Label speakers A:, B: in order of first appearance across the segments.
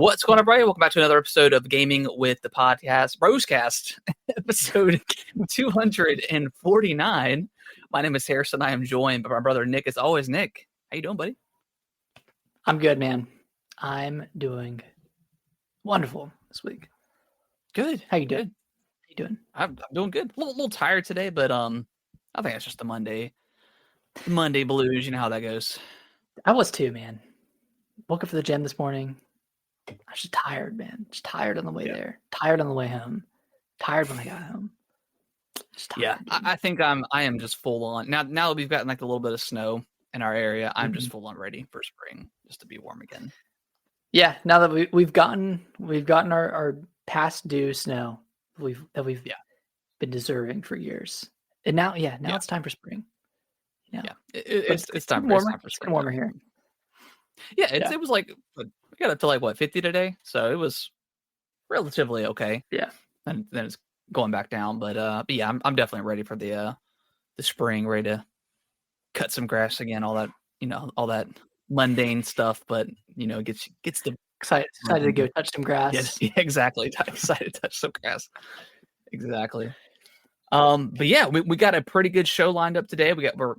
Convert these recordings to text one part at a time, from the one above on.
A: What's going on, everybody? Welcome back to another episode of Gaming with the Podcast, Rosecast, episode 249. My name is Harrison. I am joined by my brother Nick. As always, Nick, how you doing, buddy?
B: I'm good, man. I'm doing wonderful this week.
A: Good.
B: How you doing?
A: Good.
B: How you doing?
A: I'm doing good. A little tired today, but I think it's just the Monday blues. You know how that goes.
B: I was too, man. Woke up for the gym this morning. I was just tired, man. Just tired on the way there. Tired on the way home. Tired when I got home. Just tired,
A: I think I am just full on now that we've gotten like a little bit of snow in our area. I'm just full on ready for spring, just to be warm again.
B: Yeah, now that we've gotten our past due snow we've been deserving for years, and now it's time for spring.
A: It's time
B: warmer.
A: For spring.
B: It's warmer here.
A: Yeah, it was like we got up to like 50 today, so it was relatively okay.
B: Yeah,
A: and then it's going back down, but yeah, I'm definitely ready for the spring, ready to cut some grass again, all that mundane stuff, but gets the
B: excited to go touch some grass.
A: Yeah, exactly. Excited to touch some grass. Exactly. But yeah, we got a pretty good show lined up today. We're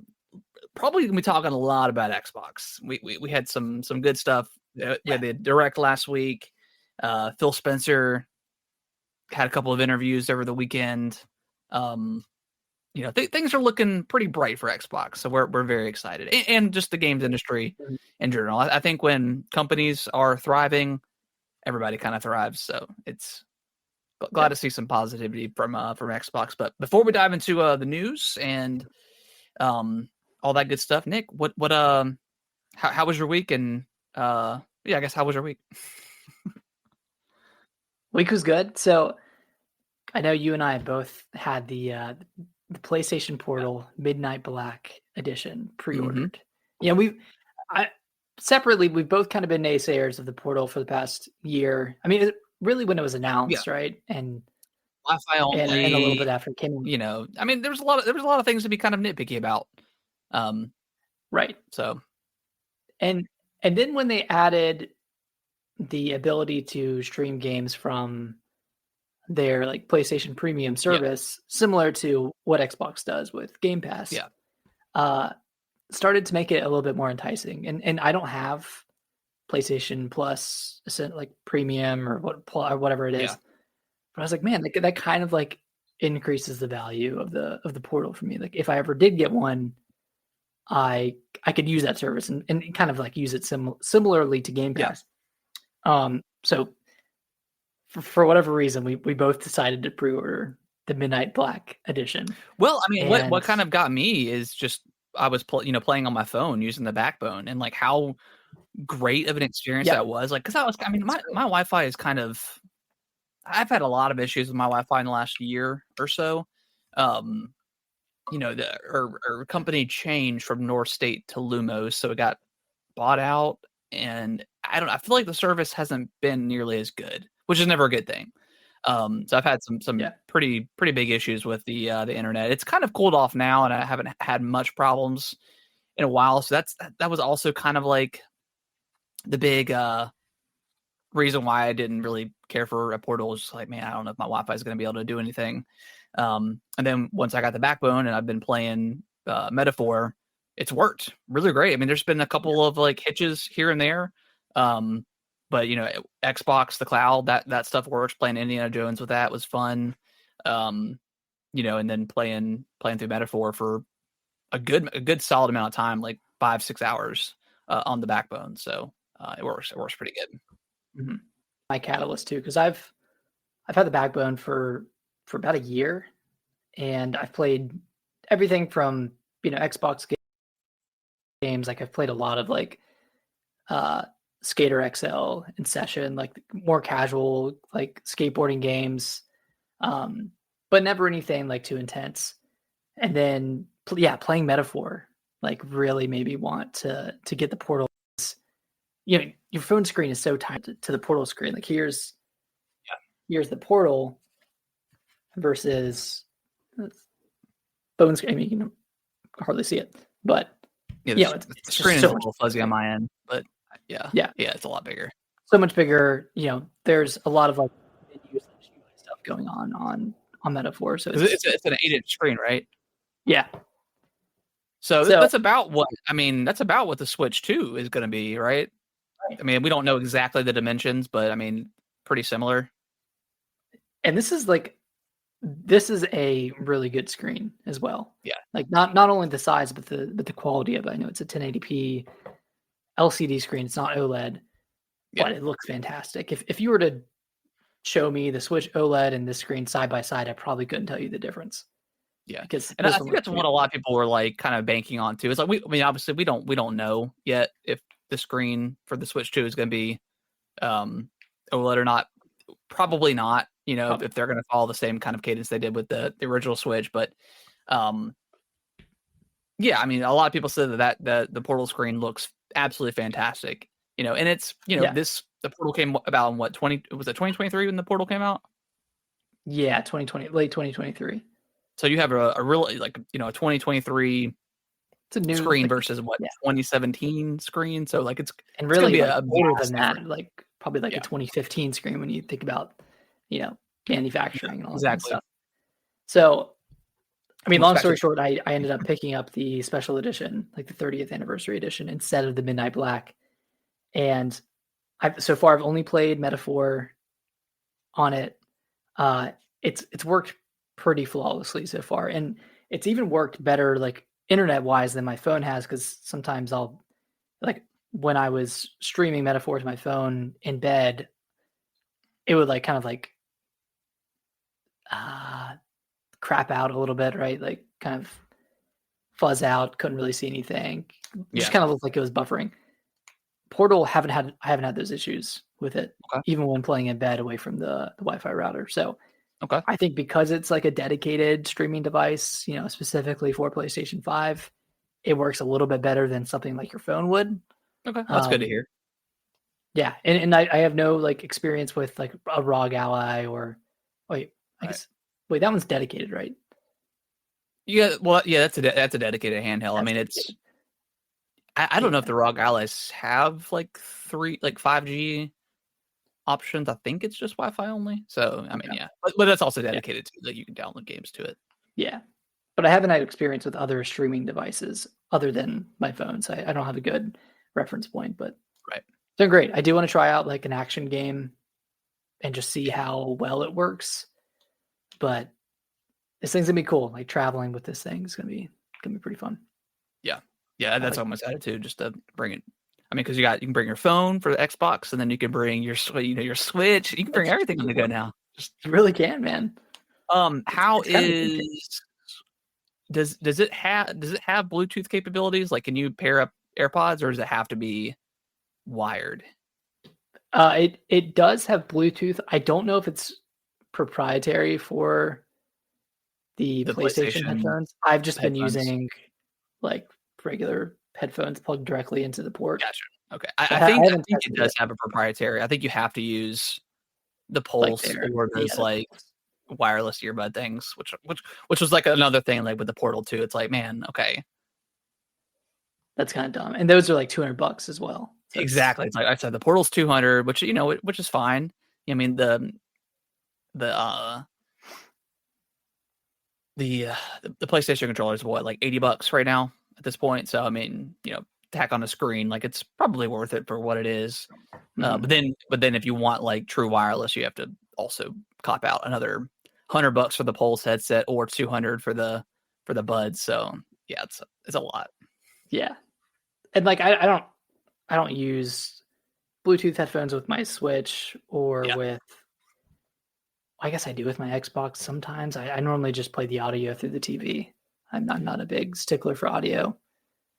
A: probably gonna be talking a lot about Xbox. We had some good stuff. We had the Direct last week. Phil Spencer had a couple of interviews over the weekend. Things are looking pretty bright for Xbox, so we're very excited, and just the games industry in general. I think when companies are thriving, everybody kind of thrives. So it's glad to see some positivity from Xbox. But before we dive into the news and all that good stuff, Nick, how was your week? And I guess how was your week?
B: Week was good. So I know you and I both had the PlayStation Portal Midnight Black Edition pre-ordered. Yeah, we've both kind of been naysayers of the Portal for the past year. I mean, really when it was announced, right? And
A: Wi-Fi only,
B: and a little bit after it came.
A: I mean, there was a lot of things to be kind of nitpicky about.
B: Right.
A: So,
B: and then when they added the ability to stream games from their like PlayStation Premium service, similar to what Xbox does with Game Pass, started to make it a little bit more enticing. And I don't have PlayStation Plus, like Premium or whatever it is, but I was like, man, that kind of like increases the value of the Portal for me. Like if I ever did get one, I could use that service and kind of like use it similarly to Game Pass. So for whatever reason, we both decided to pre-order the Midnight Black Edition.
A: Well, I mean, what kind of got me is just I was playing on my phone using the Backbone, and like how great of an experience that was. Like, because my Wi-Fi is kind of, I've had a lot of issues with my Wi-Fi in the last year or so. Our company changed from North State to Lumos, so it got bought out, and I feel like the service hasn't been nearly as good, which is never a good thing. So I've had some pretty big issues with the internet. It's kind of cooled off now, and I haven't had much problems in a while. So that was also kind of like the big reason why I didn't really care for a Portal. Was just like, man, I don't know if my Wi-Fi is going to be able to do anything. And then once I got the Backbone and I've been playing Metaphor, it's worked really great. I mean, there's been a couple of like hitches here and there. But Xbox, the cloud, that stuff works. Playing Indiana Jones with that was fun. And then playing through Metaphor for a good solid amount of time, like 5-6 hours on the Backbone. So it works pretty good.
B: Mm-hmm. My catalyst too, because I've had the Backbone for about a year, and I've played everything from Xbox games. Like I've played a lot of like Skater XL in Session, like more casual like skateboarding games, but never anything like too intense. And then playing Metaphor like really made me want to get the Portal. Your phone screen is so tied to the Portal screen. Like here's the Portal versus phone screen. I mean, you can hardly see it, but
A: the screen is a little fuzzy on my end, but yeah, it's a lot bigger.
B: so much bigger. There's a lot of like stuff going on Metaphor. So
A: it's an 8-inch screen, right?
B: Yeah.
A: So that's about what that's about what the Switch 2 is going to be, right? I mean, we don't know exactly the dimensions, but I mean, pretty similar.
B: And this is a really good screen as well.
A: Yeah.
B: Like not only the size, but the quality of it. I know it's a 1080p LCD screen. It's not OLED, but it looks fantastic. If you were to show me the Switch OLED and this screen side by side, I probably couldn't tell you the difference.
A: Yeah,
B: because
A: and I think that's what a lot of people were like kind of banking on too. It's like obviously we don't know yet if the screen for the Switch 2 is going to be OLED or not. Probably not. If they're going to follow the same kind of cadence they did with the original Switch, but yeah, I mean, a lot of people said that the Portal screen looks absolutely fantastic. And it's the Portal came about in what 2023 when the Portal came out?
B: Yeah, late 2023.
A: So you have a really a 2023
B: it's a new
A: screen versus 2017 screen. So it's
B: and really
A: it's gonna be
B: older than that, probably a 2015 screen when you think about manufacturing and all that kind of stuff. So I mean, long story short, I ended up picking up the special edition, like the 30th anniversary edition, instead of the Midnight Black. And so far I've only played Metaphor on it. It's worked pretty flawlessly so far, and it's even worked better internet wise than my phone has, because sometimes I'll when I was streaming Metaphor to my phone in bed, it would kind of crap out a little bit, right? Kind of fuzz out, couldn't really see anything. Just kind of looked like it was buffering. Portal I haven't had those issues with it, even when playing in bed away from the Wi-Fi router. So I think because it's a dedicated streaming device, specifically for PlayStation 5, it works a little bit better than something like your phone would.
A: Okay, that's good to hear.
B: Yeah, and I have no experience with a ROG Ally or wait, that one's dedicated, right?
A: Yeah, well, yeah, that's a dedicated handheld. I mean, it's I don't know if the ROG Allies have 5G options. I think it's just Wi-Fi only. So I mean, but that's also dedicated to you can download games to it.
B: Yeah, but I haven't had experience with other streaming devices other than my phone, so I don't have a good reference point. But they're great. I do want to try out an action game and just see how well it works. But this thing's gonna be cool. Traveling with this thing is gonna be pretty fun.
A: Yeah, that's almost attitude just to bring it. I mean, because you can bring your phone for the Xbox, and then you can bring your your Switch. You can bring everything on the go now.
B: You really can, man.
A: How does it have Bluetooth capabilities? Can you pair up AirPods, or does it have to be wired?
B: It does have Bluetooth. I don't know if it's proprietary for the PlayStation headphones. I've just been using regular headphones plugged directly into the port.
A: Gotcha. Okay. I think it does have a proprietary. I think you have to use the Pulse or those wireless earbud things, which was another thing with the Portal 2. It's man, okay.
B: That's kind of dumb. And those are $200 as well.
A: So exactly. It's I said the Portal's $200, which which is fine. I mean the PlayStation controller is $80 right now at this point. So I mean, tack on a screen, it's probably worth it for what it is. But then if you want true wireless, you have to also cop out another $100 for the Pulse headset or $200 for the buds. So yeah, it's a lot.
B: Yeah, and I don't use Bluetooth headphones with my Switch or with. I guess I do with my Xbox sometimes. I normally just play the audio through the TV. I'm not a big stickler for audio.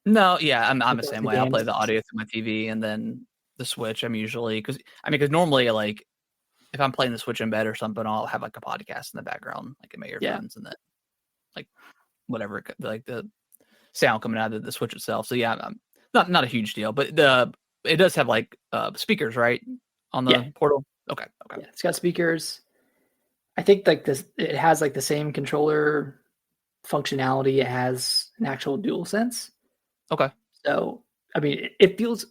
A: No, yeah, I'm the same way. I'll play the audio through my TV, and then the Switch. I'm usually because normally if I'm playing the Switch in bed or something, I'll have a podcast in the background, in my earphones, and then whatever the sound coming out of the Switch itself. So yeah, not a huge deal, but it does have speakers, right, on the Portal. Okay.
B: Yeah, it's got speakers. I think this, it has the same controller functionality. It has an actual DualSense.
A: Okay.
B: So I mean, it feels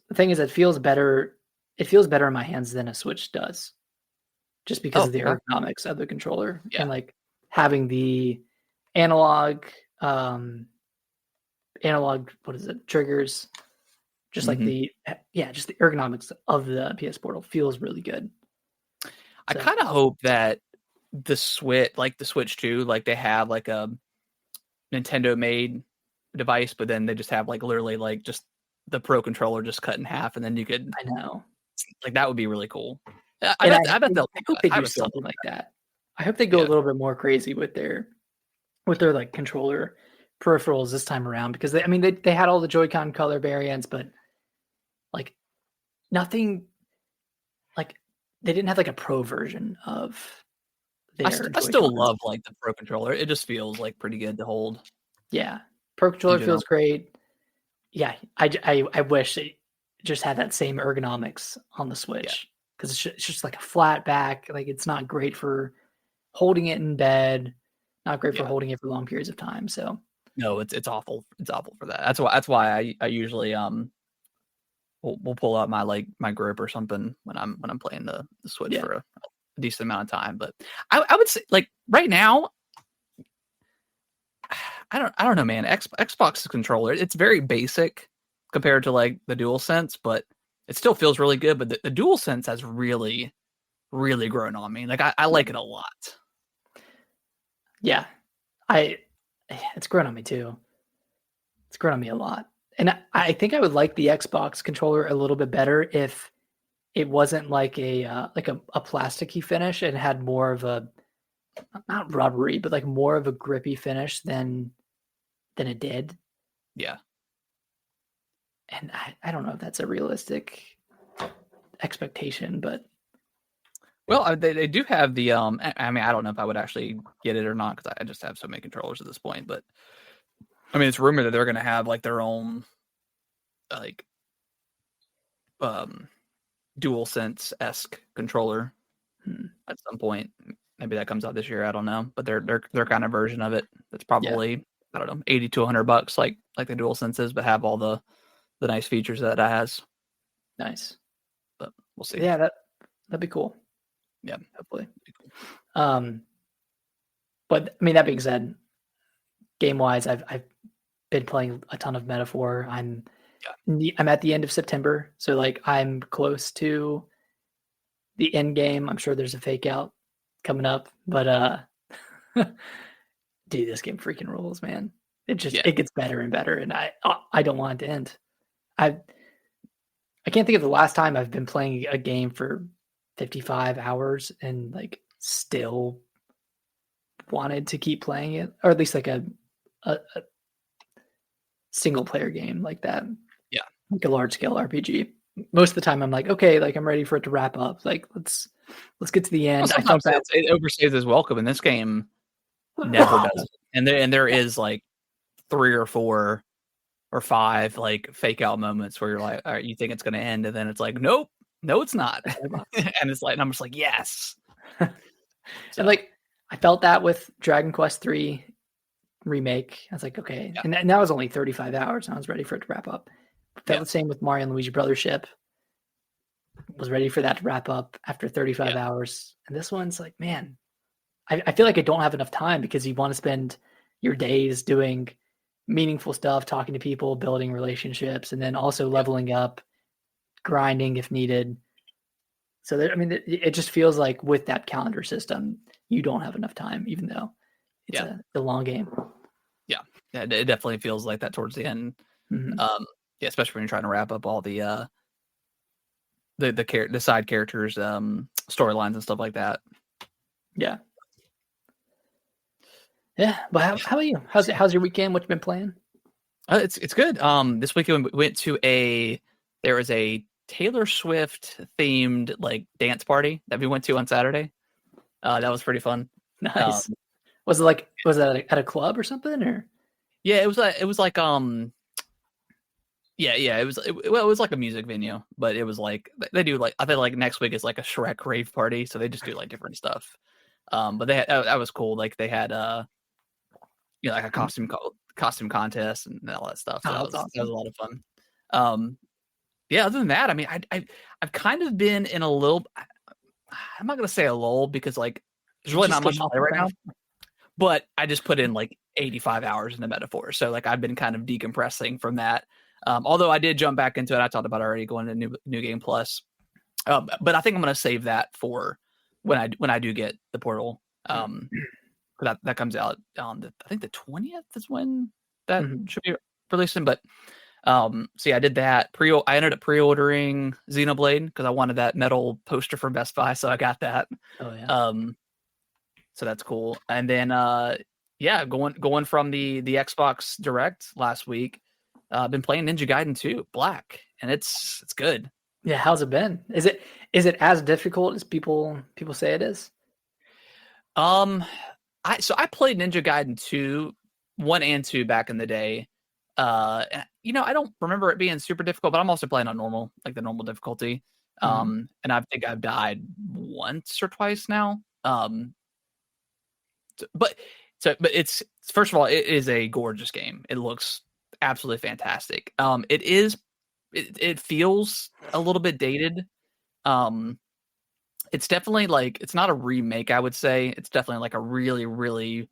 B: better it feels better in my hands than a Switch does, just because
A: Oh,
B: of the
A: okay.
B: ergonomics of the controller
A: Yeah.
B: and like having the analog, um, analog, what is it, triggers, just like
A: Mhm.
B: just the ergonomics of the PS Portal feels really good.
A: I
B: So
A: kinda hope that the Switch 2, like, they have, like, a Nintendo-made device, but then they just have, like, literally, like, just the Pro controller just cut in half, and then you could
B: I know.
A: like, that would be really cool. Yeah,
B: And
A: I bet they'll
B: I
A: do
B: hope
A: that.
B: they
A: I
B: do
A: have a feeling
B: something
A: they'll
B: like
A: do
B: that. I hope they
A: that.
B: go a
A: Yeah.
B: little bit more crazy with their like controller peripherals this time around because I mean they had all the Joy-Con color variants, but like nothing like they didn't have like a pro version of their
A: I still
B: Joy-Cons.
A: love, like, the Pro controller. It just feels, like, pretty good to hold
B: Yeah. Pro
A: in
B: controller
A: general.
B: feels great. Yeah, I wish it just had that same ergonomics on the
A: Yeah.
B: Switch because it's just like a flat back. Like it's not great for holding it in bed, not great for
A: Yeah.
B: holding it for long periods of time. So
A: No, it's awful. It's awful for that. That's why I usually, we'll pull out my, like, my grip or something when I'm playing the Switch
B: yeah,
A: for a decent amount of time, but I would say, like, right now, I don't know, man. Xbox controller, it's very basic compared to, like, the DualSense, but it still feels really good, but the DualSense has really, really grown on me. Like, I
B: yeah,
A: like it a lot.
B: yeah. I it's grown on me too. It's grown on me a lot, and I think I would like the Xbox controller a little bit better if it wasn't like a plasticky finish and had more of a not rubbery, but like more of a grippy finish than it did.
A: Yeah.
B: And I don't know if that's a realistic expectation, but
A: Well, they do have the, I mean, I don't know if I would actually get it or not because I just have so many controllers at this point, but, I mean, it's rumored that they're gonna have, like, their own, like, um, DualSense-esque controller
B: hmm,
A: at some point. Maybe that comes out this year. I don't know, but their kind of version of it that's
B: yeah,
A: probably, I don't know, 80 to $100, like the DualSense is, but have all the nice features that it has.
B: nice.
A: But we'll see.
B: Yeah, that'd be cool.
A: Yeah,
B: Hopefully.
A: be cool.
B: Um, but I mean, that being said, game wise, I've been playing a ton of Metaphor.
A: Yeah,
B: I'm at the end of September, so like I'm close to the end game. I'm sure there's a fake out coming up, but dude, this game freaking rules, man.
A: yeah.
B: It gets better and better, and I don't want it to end. I I can't think of the last time I've been playing a game for 55 hours and like still wanted to keep playing it, or at least like a single player game like that,
A: Yeah.
B: like a large scale RPG. Most of the time, I'm like, okay, like I'm ready for it to wrap up. Like let's get to the
A: Well,
B: end. I
A: sometimes
B: felt that.
A: it overstays its welcome, and this game never does it. And there
B: Yeah,
A: is like 3 or 4 or 5 like fake out moments where you're like, all right, you think it's gonna end, and then it's like, nope, no, it's not. And it's like, and I'm just like, yes.
B: and
A: So
B: like I felt that with Dragon Quest 3 remake. I was like, okay,
A: yeah,
B: and that was only 35 hours, and I was ready for it to wrap up. Felt
A: yeah,
B: the same with Mario and Luigi Brothership. Was ready for that to wrap up after 35
A: yeah,
B: hours. And this one's like, man, I feel like I don't have enough time because you want to spend your days doing meaningful stuff, talking to people, building relationships, and then also
A: yep,
B: leveling up, grinding if needed. So I mean, it just feels like with that calendar system, you don't have enough time, even though it's
A: yeah,
B: a long game.
A: yeah. Yeah, it definitely feels like that towards the end.
B: Mhm.
A: Um, yeah, especially when you're trying to wrap up all the side characters, storylines and stuff like that.
B: Yeah, yeah. But how about you? How's your weekend? What you been playing?
A: It's good. This weekend we went to there was a Taylor Swift themed like dance party that we went to on Saturday. That was pretty fun. Um,
B: Nice. Was it at a club or something or?
A: yeah, it was like yeah, well, it was like a music venue, but it was like they do like I think like next week is like a Shrek rave party, so they just do like different stuff. But they had, that was cool. Like they had like a costume contest and all that stuff. So
B: Oh, that's
A: that was
B: awesome.
A: a lot of fun. Um, yeah, other than that, I mean, I've kind of been in a little. I'm not gonna say a lull because like there's really
B: Just
A: not much
B: came
A: to
B: off
A: play
B: of
A: right now.
B: Metaphor.
A: But I just put in like 85 hours into Metaphor, so like I've been kind of decompressing from that. Although I did jump back into it, I talked about already going to New Game Plus. But I think I'm gonna save that for when I do get the Portal. That comes out on I think the 20th is when that should be releasing. But so yeah, I did that. I ended up pre-ordering Xenoblade because I wanted that metal poster from Best Buy, so I got that.
B: Oh yeah.
A: So that's cool. And then yeah, going from the Xbox Direct last week, I've been playing Ninja Gaiden 2 Black, and it's good.
B: Yeah, how's it been? Is it as difficult as people say it is?
A: I played Ninja Gaiden 2, 1 and 2 back in the day. I don't remember it being super difficult, but I'm also playing on normal, like the normal difficulty. And I think I've died once or twice now. But it's first of all, it is a gorgeous game. It looks absolutely fantastic. It feels a little bit dated. It's definitely like it's not a remake, I would say. It's definitely like a really, really,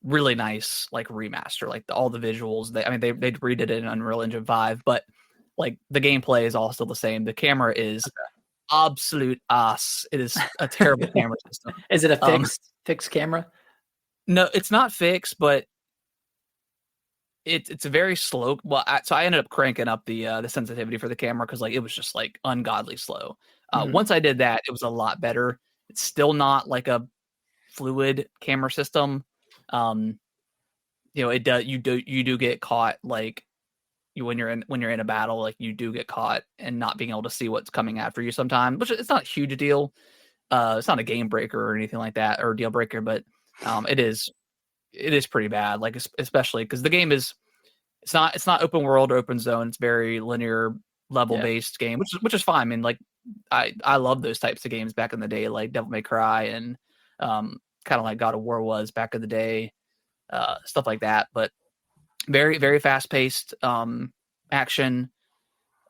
A: really nice like remaster. Like all the visuals, they redid it in Unreal Engine 5, but like the gameplay is all still the same. The camera is absolute ass. It is a terrible camera system.
B: Is it a fixed camera?
A: No, it's not fixed, but it's a very slow. Well, so I ended up cranking up the sensitivity for the camera because like it was just like ungodly slow. Once I did that, it was a lot better. It's still not like a fluid camera system. It does you do get caught like when you're in a battle, like you do get caught and not being able to see what's coming after you sometimes, which it's not a huge deal. It's not a game breaker or anything like that or deal breaker, but it is pretty bad. Like especially because the game is it's not open world or open zone. It's very linear level based game, which is fine. I mean, like I love those types of games back in the day, like Devil May Cry and kind of like God of War was back in the day, stuff like that. But very very fast paced action.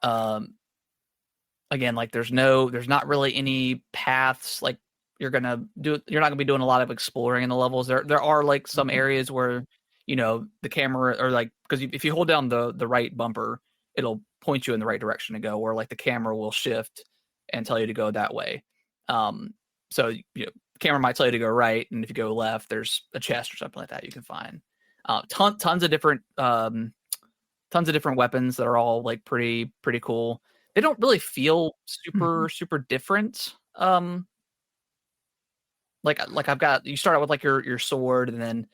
A: Again, like there's not really any paths like you're not gonna be doing a lot of exploring in the levels. There are like some areas where the camera or like because if you hold down the right bumper, it'll point you in the right direction to go, or like the camera will shift and tell you to go that way. So the camera might tell you to go right, and if you go left, there's a chest or something like that you can find. Tons of different weapons that are all like pretty cool. They don't really feel super different. Like I've got you start out with like your sword, and then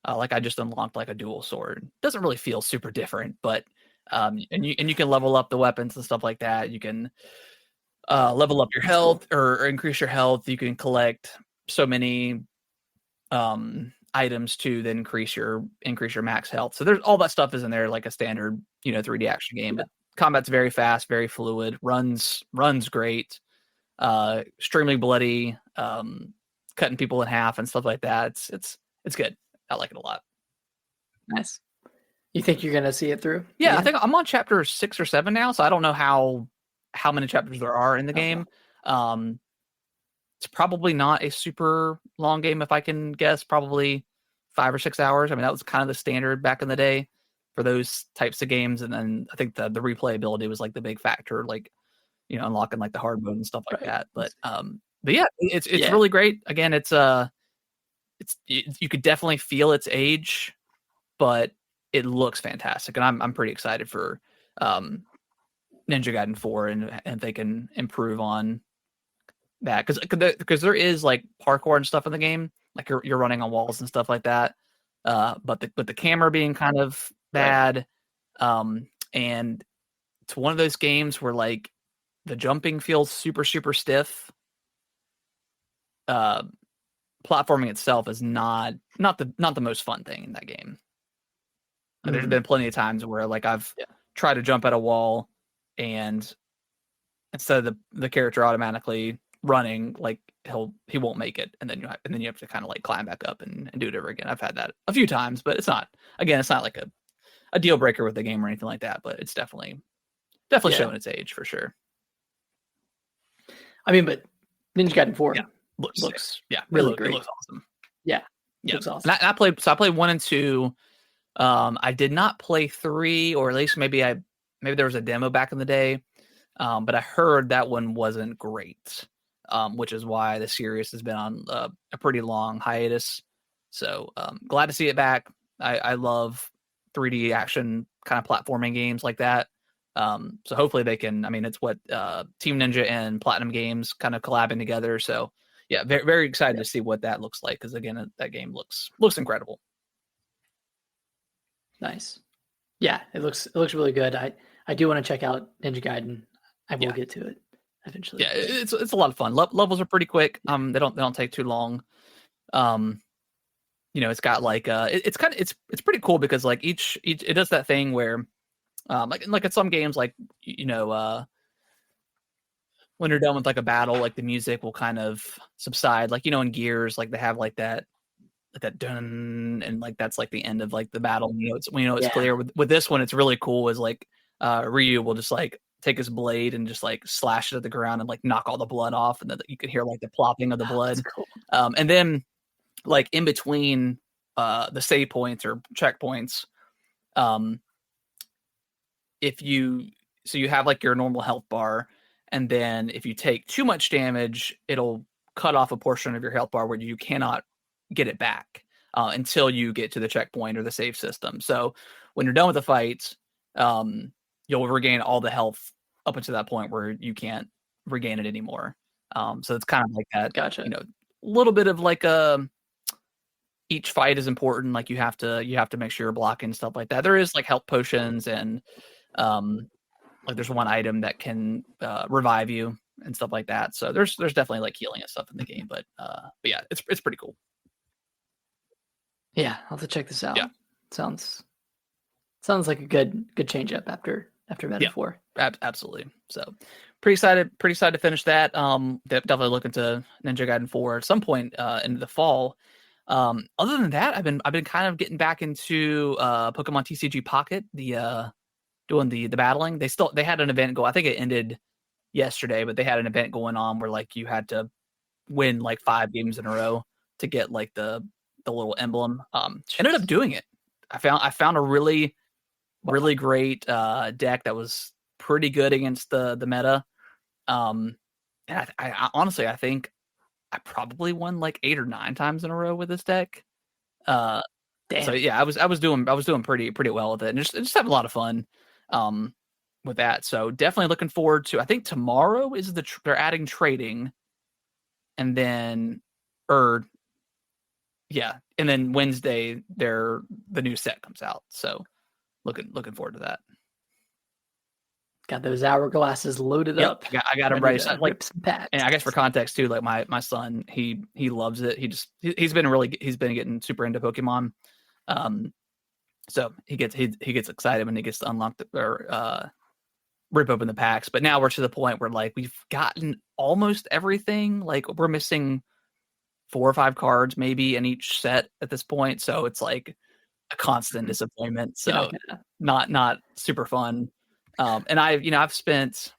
A: like I just unlocked like a dual sword. Doesn't really feel super different, but and you can level up the weapons and stuff like that. You can level up your health or increase your health. You can collect so many items to then increase your max health. So there's all that stuff is in there like a standard 3D action game. But combat's very fast, very fluid, runs great, extremely bloody, cutting people in half and stuff like that. It's good. I like it a lot.
B: Nice. You think you're gonna see it through?
A: Yeah, again? I think I'm on chapter 6 or 7 now, so I don't know how many chapters there are in the game. It's probably not a super long game if I can guess, probably 5 or 6 hours. I mean, that was kind of the standard back in the day for those types of games. And then I think the replayability was like the big factor, like, unlocking like the hard mode and stuff like that. But yeah, it's really great. Again, you could definitely feel its age, but it looks fantastic. And I'm pretty excited for Ninja Gaiden 4 and if they can improve on that because there is like parkour and stuff in the game, like you're running on walls and stuff like that. But the camera being kind of bad, and it's one of those games where like the jumping feels super stiff. Platforming itself is not the most fun thing in that game. There's been plenty of times where like I've tried to jump at a wall, and instead of the character automatically running, like he won't make it, and then you have to kind of like climb back up and do it over again. I've had that a few times, but it's not like a deal breaker with the game or anything like that, but it's definitely definitely showing its age for sure.
B: I mean, but Ninja Gaiden 4
A: looks
B: really great.
A: It looks awesome.
B: Yeah. Looks awesome.
A: And I played 1 and 2. I did not play 3, or at least maybe there was a demo back in the day. But I heard that one wasn't great, which is why the series has been on a pretty long hiatus. So glad to see it back. I love 3D action kind of platforming games like that. So hopefully they can. I mean, it's what Team Ninja and Platinum Games kind of collabing together. So yeah, very, very excited to see what that looks like, because again, that game looks incredible.
B: Nice. Yeah, it looks really good. I do want to check out Ninja Gaiden. I will get to it eventually.
A: Yeah, it's a lot of fun. Levels are pretty quick. They don't take too long. It's got like it's kind of it's pretty cool, because like each it does that thing where like in some games, like when you're done with like a battle, like the music will kind of subside, like in Gears, like they have like that dun, and like that's like the end of like the battle. It's clear. With this one, it's really cool. Is like Ryu will just like take his blade and just like slash it at the ground and like knock all the blood off, and then you can hear like the plopping of the blood.
B: That's cool.
A: And then like in between the save points or checkpoints, if you have like your normal health bar, and then if you take too much damage, it'll cut off a portion of your health bar where you cannot get it back until you get to the checkpoint or the save system. So when you're done with the fight, you'll regain all the health up until that point where you can't regain it anymore. So it's kind of like that.
B: Gotcha.
A: A little bit of like each fight is important. Like you have to make sure you're blocking, stuff like that. There is like health potions, and like there's one item that can revive you and stuff like that. So there's definitely like healing and stuff in the game, but yeah, it's pretty cool.
B: Yeah, I'll have to check this out.
A: Yeah.
B: Sounds like a good change up after Meta 4.
A: Absolutely. So pretty excited to finish that. Definitely looking to Ninja Gaiden 4 at some point into the fall. Other than that, I've been kind of getting back into Pokemon TCG Pocket, doing the battling. They had an event go. I think it ended yesterday, but they had an event going on where like you had to win like 5 games in a row to get like the little emblem. Ended up doing it. I found a really great deck that was pretty good against the meta. And I honestly, I think I probably won like 8 or 9 times in a row with this deck.
B: Damn.
A: So yeah, I was doing pretty well with it, and just having a lot of fun with that. So definitely looking forward to. I think tomorrow is they're adding trading, and then and then Wednesday the new set comes out. So looking forward to that.
B: Got those hourglasses loaded up.
A: I got them ready. So, like,
B: and
A: I guess for context too, like my son, he loves it. He's been getting super into Pokemon. So he gets excited when he gets to unlock or rip open the packs. But now we're to the point where like we've gotten almost everything. Like we're missing 4 or 5 cards maybe in each set at this point. So it's like a constant disappointment. So not super fun. And I've spent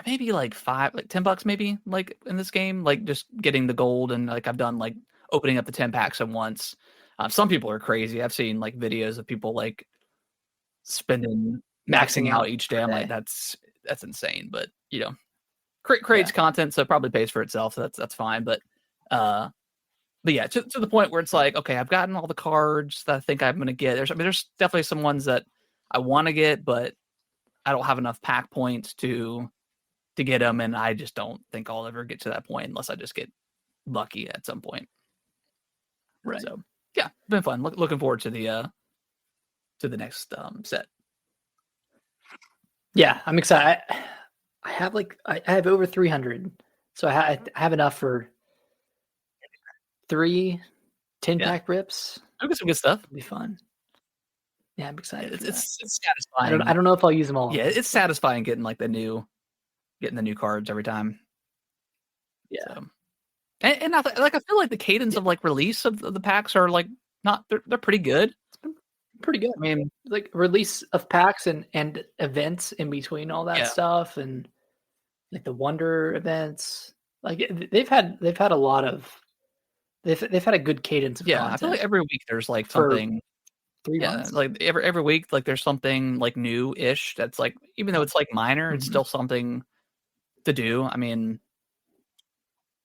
A: maybe like $10 maybe like in this game, like just getting the gold, and like I've done like opening up the 10 packs at once. Some people are crazy. I've seen like videos of people like maxing out each day. I'm like, that's insane, but creates content, so it probably pays for itself. So that's fine. But yeah, to the point where it's like, okay, I've gotten all the cards that I think I'm going to get. There's definitely some ones that I want to get, but I don't have enough pack points to get them, and I just don't think I'll ever get to that point unless I just get lucky at some point.
B: Right.
A: So yeah, been fun. Looking forward to the next set.
B: Yeah, I'm excited. I have over 300, so I have enough for 3 10-pack rips.
A: I'll get some good stuff.
B: It'll be fun. Yeah, I'm excited.
A: It's satisfying.
B: I don't know if I'll use them all.
A: Yeah, it's satisfying getting the new cards every time.
B: Yeah,
A: so. and I feel like the cadence of like release of the packs are like they're pretty good.
B: pretty good.
A: I mean,
B: like release of packs and events in between all that stuff, and like the Wonder events. Like they've had a lot of they've had a good cadence of
A: I feel like
B: content
A: every week there's like
B: for
A: something.
B: 3
A: Yeah,
B: months.
A: like every week, like there's something like new-ish that's like, even though it's like minor, it's still something to do. I mean,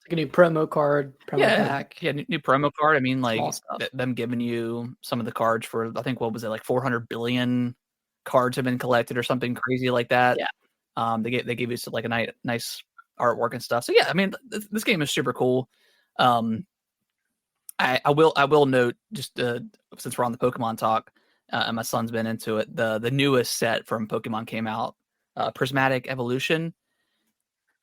B: Like a new promo card, promo pack,
A: new promo card. I mean,
B: small
A: like
B: stuff.
A: them giving you some of the cards for, I think, what was it, like 400 billion cards have been collected or something crazy like that.
B: Yeah.
A: They gave you like a nice artwork and stuff. So yeah, I mean, this game is super cool. I will note, just since we're on the Pokemon talk, and my son's been into it, the newest set from Pokemon came out, Prismatic Evolution.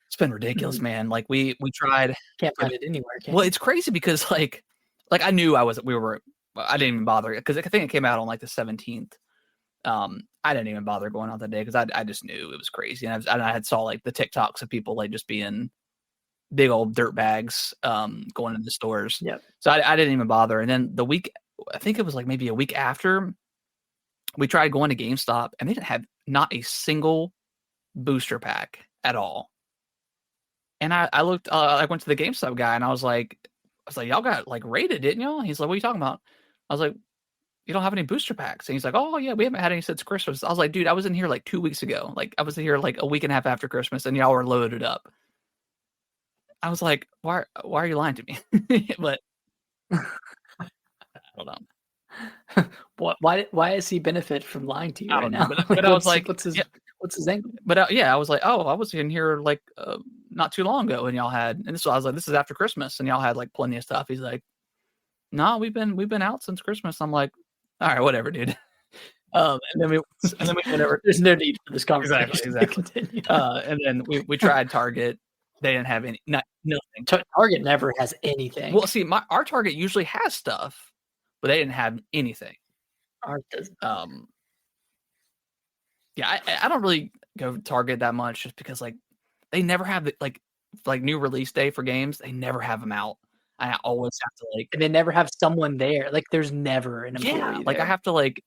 A: It's been ridiculous, man. Like we tried.
B: Can't find it anywhere, can
A: Well,
B: you?
A: it's crazy because like I knew I didn't even bother, because I think it came out on like the 17th. I didn't even bother going out that day because I just knew it was crazy, and I had saw like the TikToks of people like just being big old dirt bags going into the stores.
B: Yep.
A: So I didn't even bother. And then the week, I think it was like maybe a week after, we tried going to GameStop, and they didn't have not a single booster pack at all. And I looked, I went to the GameStop guy, and I was like, y'all got like raided, didn't y'all? He's like, what are you talking about? I was like, you don't have any booster packs. And he's like, oh yeah, we haven't had any since Christmas. I was like, dude, I was in here like 2 weeks ago. Like I was here like a week and a half after Christmas, and y'all were loaded up. I was like, why are you lying to me? But I don't know.
B: Why does he benefit from lying to you
A: I
B: right
A: don't know.
B: now?
A: But I was like,
B: what's his angle?
A: But I was like, oh, I was in here like not too long ago, and y'all had, and I was like, this is after Christmas, and y'all had like plenty of stuff. He's like, no, we've been out since Christmas. I'm like, all right, whatever, dude. And then we went over.
B: There's no need for this conversation.
A: Exactly. And then we tried Target. They didn't have nothing.
B: Target never has anything.
A: Well, see, our Target usually has stuff, but they didn't have anything.
B: Ours doesn't.
A: Yeah, I don't really go to Target that much, just because like they never have like new release day for games. They never have them out. I always have to like,
B: and they never have someone there. Like there's never an employee.
A: Like I have to like,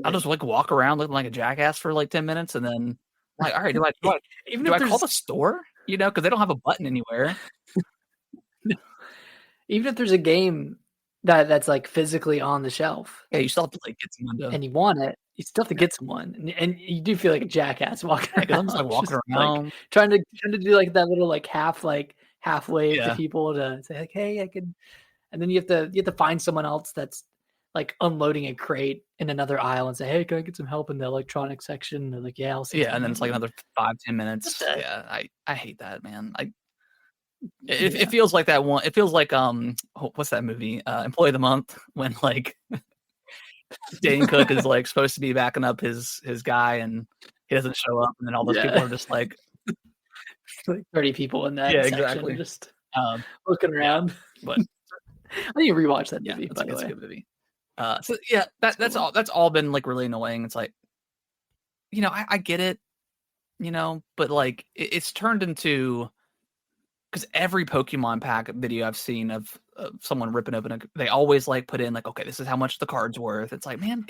A: I'll
B: I'll
A: just like walk around looking like a jackass for like 10 minutes, and then like, all right, do I
B: even
A: do
B: if
A: I call the store? You know, because they don't have a button anywhere.
B: Even if there's a game that's like physically on the shelf,
A: Yeah, you still have to like get someone
B: and you want it, you still have to get someone, and you do feel like a jackass walking around.
A: I'm just like walking around,
B: like, trying to do like that little like half wave to people to say like, hey, I could, and then you have to find someone else that's like unloading a crate in another aisle and say, hey, can I get some help in the electronics section? And they're like, yeah, I'll see.
A: Yeah, and then it's like another 5-10 minutes. Yeah, I hate that, man. It feels like that one. It feels like what's that movie? Employee of the Month, when like Dane Cook is like supposed to be backing up his guy, and he doesn't show up, and then all those people are just like
B: 30 people in that section,
A: exactly,
B: just looking around.
A: But
B: I need to rewatch that movie. By the way,
A: it's a good movie. So yeah, that's all. That's all been like really annoying. It's like, you know, I get it, you know, but like it's turned into, because every Pokemon pack video I've seen of someone ripping open they always like put in like, okay, this is how much the card's worth. It's like, man,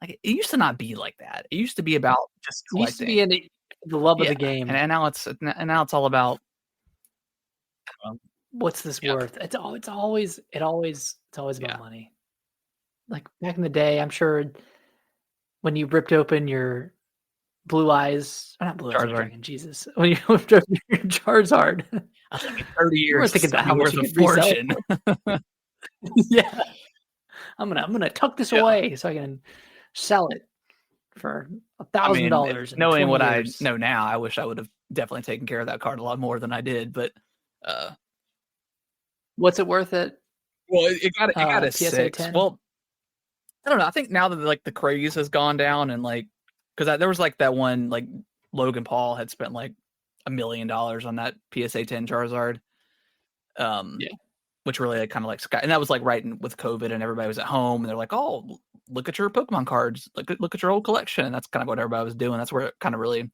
A: like it used to not be like that. It used to be about just collecting.
B: It used to be in the love of the game,
A: and now it's all about
B: what's this worth? It's always about money. Like back in the day, I'm sure when you ripped open your Blue Eyes, or not Blue Eyes Dragon, Jesus, when you ripped open your Charizard,
A: I was like, 30 years,
B: you were thinking about how much you could fortune. Yeah, I'm gonna tuck this away so I can sell it for $1,000.
A: Knowing what I know now, I wish I would have definitely taken care of that card a lot more than I did. But
B: what's it worth? Well,
A: it got a PSA 6. 10? Well, I don't know. I think now that like the craze has gone down, and like, because there was like that one, like Logan Paul had spent like $1 million on that PSA 10 Charizard. Which really like, kind of like, and that was like right with COVID, and everybody was at home, and they're like, oh, look at your Pokemon cards, look at your old collection. And that's kind of what everybody was doing. That's where it kind of really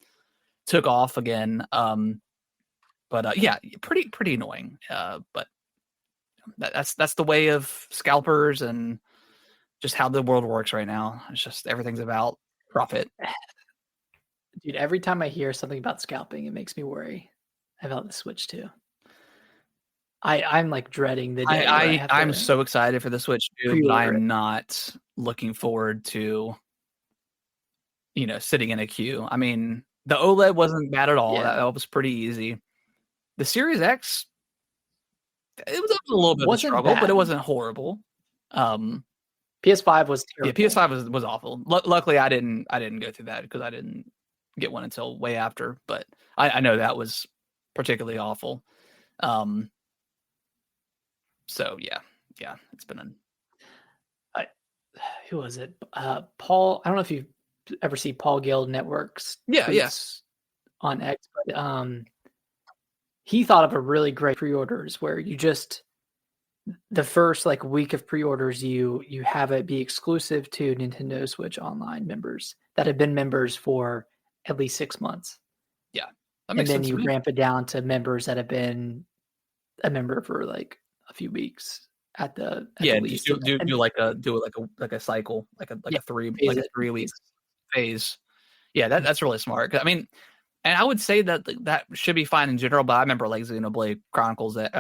A: took off again. But yeah, pretty annoying. But that's the way of scalpers, and just how the world works right now. It's just everything's about profit.
B: Dude, every time I hear something about scalping, it makes me worry about the Switch too. I'm like dreading the day where I have
A: I'm
B: to
A: so excited for the Switch too, but I
B: pre-order it.
A: am not looking forward to, sitting in a queue. I mean, the OLED wasn't bad at all.
B: Yeah.
A: That was pretty easy. The Series X, it was a little bit of a
B: Wasn't
A: struggle, but it
B: bad.
A: wasn't horrible.
B: PS5 was
A: Yeah,
B: terrible.
A: PS5 was awful. Luckily, I didn't go through that because I didn't get one until way after. But I know that was particularly awful. So yeah, it's been an.
B: Who was it? Paul. I don't know if you ever see Paul Guild Network's tweets on X, but he thought of a really great pre-orders where you just the first like week of pre-orders you have it be exclusive to Nintendo Switch Online members that have been members for at least 6 months.
A: Yeah,
B: that makes sense. And then you ramp it down to members that have been a member for like a few weeks at the least.
A: Just do like a cycle, like a 3 week phase. Yeah, that's really smart. I mean, and I would say that should be fine in general, but I remember like Xenoblade Chronicles that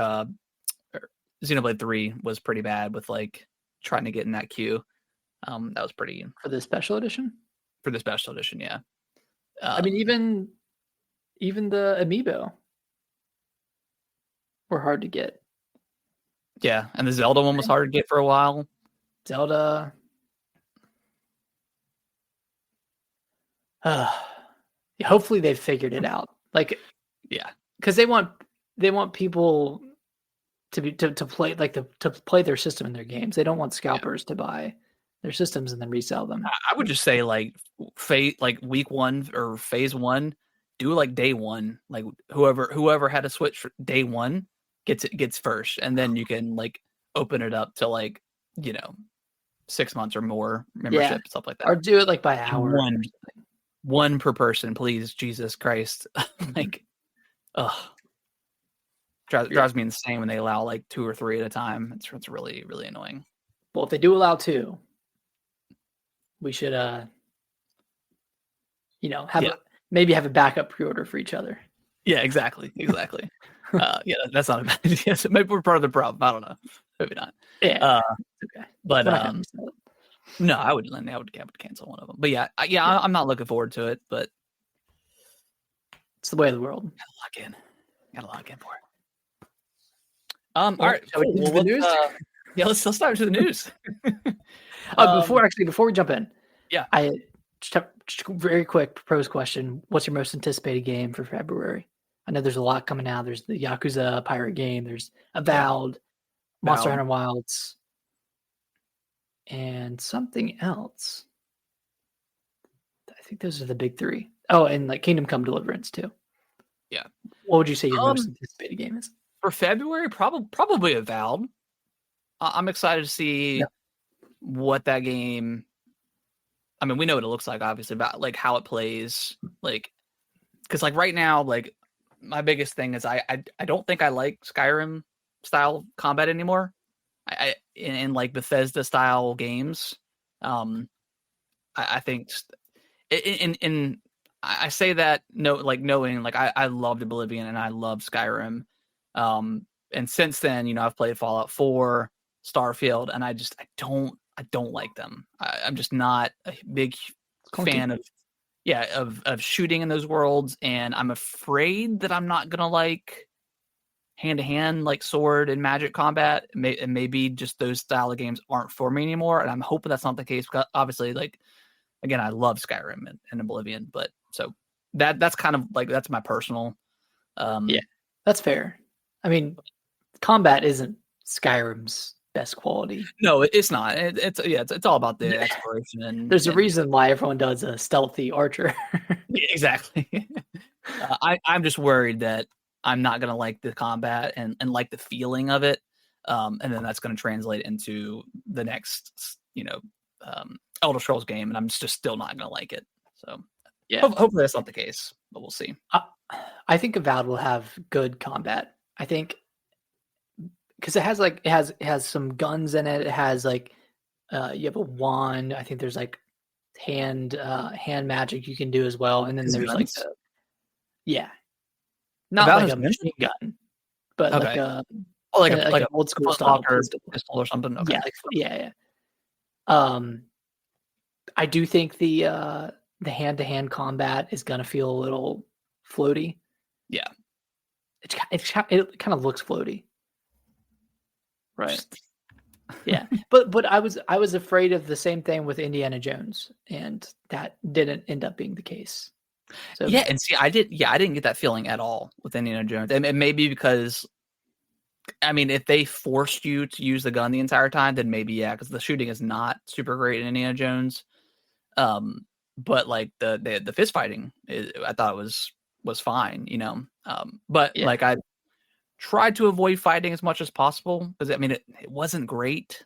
A: Xenoblade 3 was pretty bad with like trying to get in that queue. That was pretty
B: for the special edition.
A: For the special edition, yeah.
B: I mean, even the amiibo were hard to get.
A: Yeah, and the Zelda one was hard to get for a while.
B: Zelda. Hopefully they've figured it out. Like,
A: yeah,
B: because they want people to play to play their system in their games. They don't want scalpers to buy their systems and then resell them.
A: I would just say like week 1 or phase 1, do like day 1. Like whoever had a Switch for day 1 gets first, and then you can like open it up to like 6 months or more membership, stuff like that,
B: or do it like by hour.
A: One per person, please. Jesus Christ. Like, drives me insane when they allow like 2 or 3 at a time. It's really, really annoying.
B: Well, if they do allow 2, we should maybe have a backup pre-order for each other.
A: Yeah, exactly. Yeah, that's not a bad idea. So maybe we're part of the problem. I don't know. Maybe not.
B: Yeah.
A: Okay. But no, I would cancel one of them. But yeah. I'm not looking forward to it, but
B: it's the way of the world.
A: Gotta lock in for it. All right. Cool. Let's start with the news.
B: Before we jump in,
A: I
B: just have a very quick proposed question. What's your most anticipated game for February? I know there's a lot coming out. There's the Yakuza pirate game. There's Avowed, Monster Hunter Wilds, and something else. I think those are the big 3. Oh, and like Kingdom Come Deliverance too.
A: Yeah.
B: What would you say your most anticipated game is?
A: For February, probably Avowed. I'm excited to see what that game. I mean, we know what it looks like, obviously, about like how it plays, like because like right now, like my biggest thing is I don't think I like Skyrim style combat anymore. I in like Bethesda style games, I think in I say that knowing like I loved Oblivion and I loved Skyrim, and since then I've played Fallout 4, Starfield, and I don't like them. I'm just not a big fan of shooting in those worlds, and I'm afraid that I'm not gonna like hand-to-hand like sword and magic combat. Maybe just those style of games aren't for me anymore, and I'm hoping that's not the case, because obviously, like, again, I love Skyrim and Oblivion, but so that's kind of like that's my personal
B: that's fair. I mean, combat isn't Skyrim's best quality.
A: No, it's not. It's all about the exploration, and
B: there's a reason why everyone does a stealthy archer.
A: Exactly. I'm just worried that I'm not gonna like the combat and like the feeling of it, and then that's gonna translate into the next Elder Scrolls game, and I'm just still not gonna like it. So hopefully that's not the case, but we'll see.
B: I think Avowed will have good combat. I think because it has some guns in it. It has like You have a wand. I think there's like hand magic you can do as well, and then
A: His
B: there's like
A: guns?
B: yeah, not
A: About
B: like
A: his
B: a
A: gun?
B: machine gun, but
A: Okay.
B: like
A: Like
B: an
A: a
B: old school style
A: flintlock or
B: pistol.
A: pistol or something? Okay.
B: Yeah, like, yeah, yeah. Um, I do think the hand to hand combat is gonna feel a little floaty.
A: Yeah.
B: It kind of looks floaty.
A: Right.
B: Yeah, but I was afraid of the same thing with Indiana Jones, and that didn't end up being the case. So
A: Yeah, and see, I didn't get that feeling at all with Indiana Jones, and it may be because, I mean, if they forced you to use the gun the entire time, then maybe yeah, because the shooting is not super great in Indiana Jones. But like the fist fighting, I thought was fine, you know. But
B: yeah,
A: like I tried to avoid fighting as much as possible because I mean it wasn't great.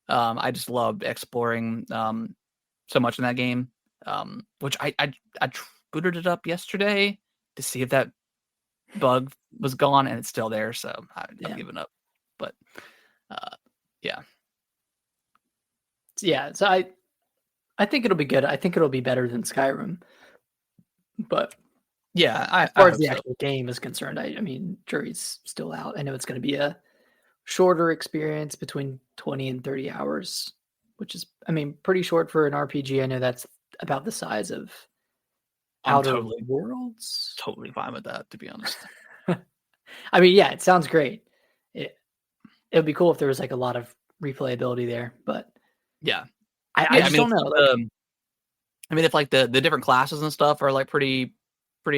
A: I just loved exploring so much in that game. Which I booted it up yesterday to see if that bug was gone, and it's still there, so I've given up. But yeah,
B: yeah. So I think it'll be good. I think it'll be better than Skyrim. But
A: yeah,
B: as
A: I
B: far as
A: hope
B: the
A: so.
B: actual game is concerned, I mean, jury's still out. I know it's going to be a shorter experience between 20 and 30 hours, which is, I mean, pretty short for an RPG. I know that's about the size of
A: I'm
B: Outer
A: totally
B: Worlds.
A: totally fine with that, to be honest.
B: I mean, yeah, it sounds great. It it would be cool if there was like a lot of replayability there, but
A: Yeah,
B: I
A: yeah. I
B: just
A: mean,
B: don't
A: if
B: know.
A: like
B: Like,
A: if like the different classes and stuff are like pretty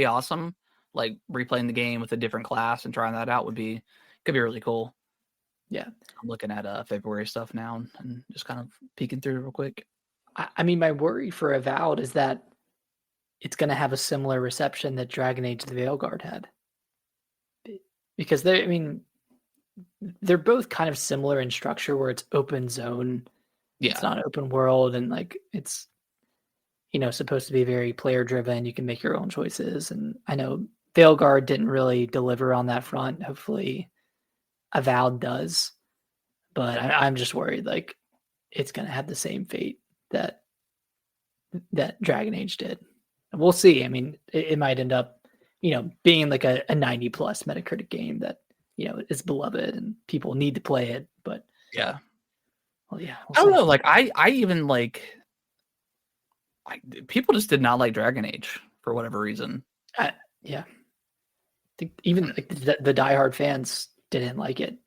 A: awesome, like replaying the game with a different class and trying that out could be really cool.
B: yeah,
A: I'm looking at February stuff now and just kind of peeking through real quick.
B: I mean, my worry for Avowed is that it's going to have a similar reception that Dragon Age: The Veilguard had, because they, I mean, they're both kind of similar in structure, where it's open zone, it's
A: Yeah,
B: not open world, and like it's supposed to be very player driven. You can make your own choices, and I know Veilguard didn't really deliver on that front. Hopefully, Avowed does, but I'm just worried like it's gonna have the same fate that Dragon Age did. We'll see. I mean, it might end up, being like a 90 plus Metacritic game that is beloved and people need to play it. But
A: yeah.
B: well, yeah, we'll
A: I don't
B: see.
A: know. Like I even people just did not like Dragon Age for whatever reason.
B: Yeah, I think even like the diehard fans didn't like it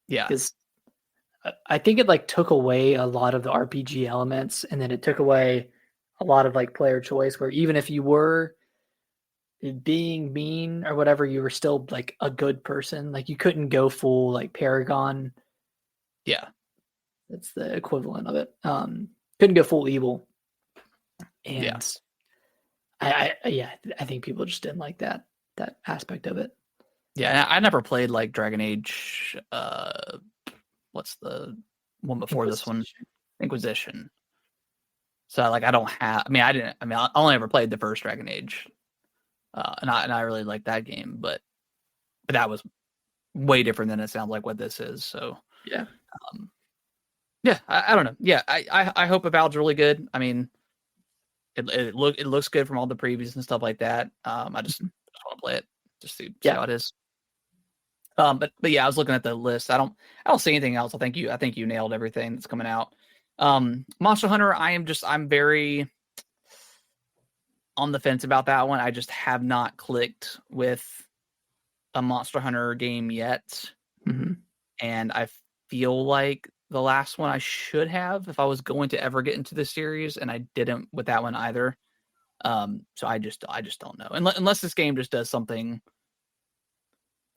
A: Yeah,
B: because I think it like took away a lot of the RPG elements, and then it took away a lot of like player choice. Where even if you were being mean or whatever, you were still like a good person. Like you couldn't go full like Paragon.
A: yeah,
B: That's the equivalent of it. Couldn't go full evil,
A: yeah,
B: and yeah, I think people just didn't like that aspect of it.
A: yeah. I never played like Dragon Age. What's the one before this one?
B: Inquisition.
A: Inquisition. So like I don't have. I mean, I didn't. I mean, I only ever played the first Dragon Age, and I really liked that game, but that was way different than it sounds like what this is. So
B: Yeah,
A: yeah, I don't know. Yeah, I hope Avowed's really good. I mean, it looks good from all the previews and stuff like that. I just want to play it just to see
B: yeah.
A: how it is. But yeah, I was looking at the list. I don't see anything else. I think you nailed everything that's coming out. Monster Hunter, I'm very on the fence about that one. I just have not clicked with a Monster Hunter game yet.
B: Mm-hmm.
A: And I feel like the last one I should have if I was going to ever get into the series, and I didn't with that one either. So I just don't know. Unless this game just does something,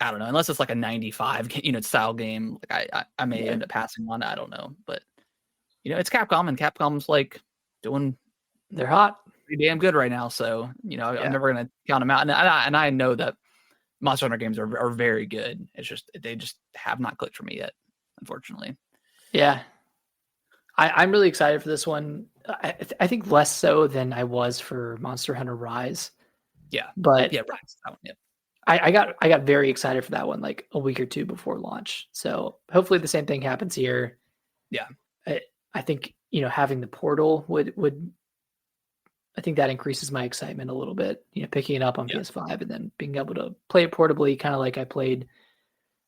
A: I don't know. Unless it's like a 95 style game, like I may
B: Yeah,
A: end up passing on it. I don't know, but it's Capcom, and Capcom's like doing
B: they're hot.
A: pretty damn good right now. So I'm
B: Yeah,
A: never gonna count them out. And I know that Monster Hunter games are very good. It's just they just have not clicked for me yet, unfortunately.
B: yeah. I'm really excited for this one. I think less so than I was for Monster Hunter Rise,
A: Yeah,
B: but
A: yeah, right. That one, yeah.
B: I got very excited for that one like a week or two before launch. So hopefully the same thing happens here.
A: Yeah.
B: I think, having the portal would I think that increases my excitement a little bit, picking it up on PS5 and then being able to play it portably, kind of like I played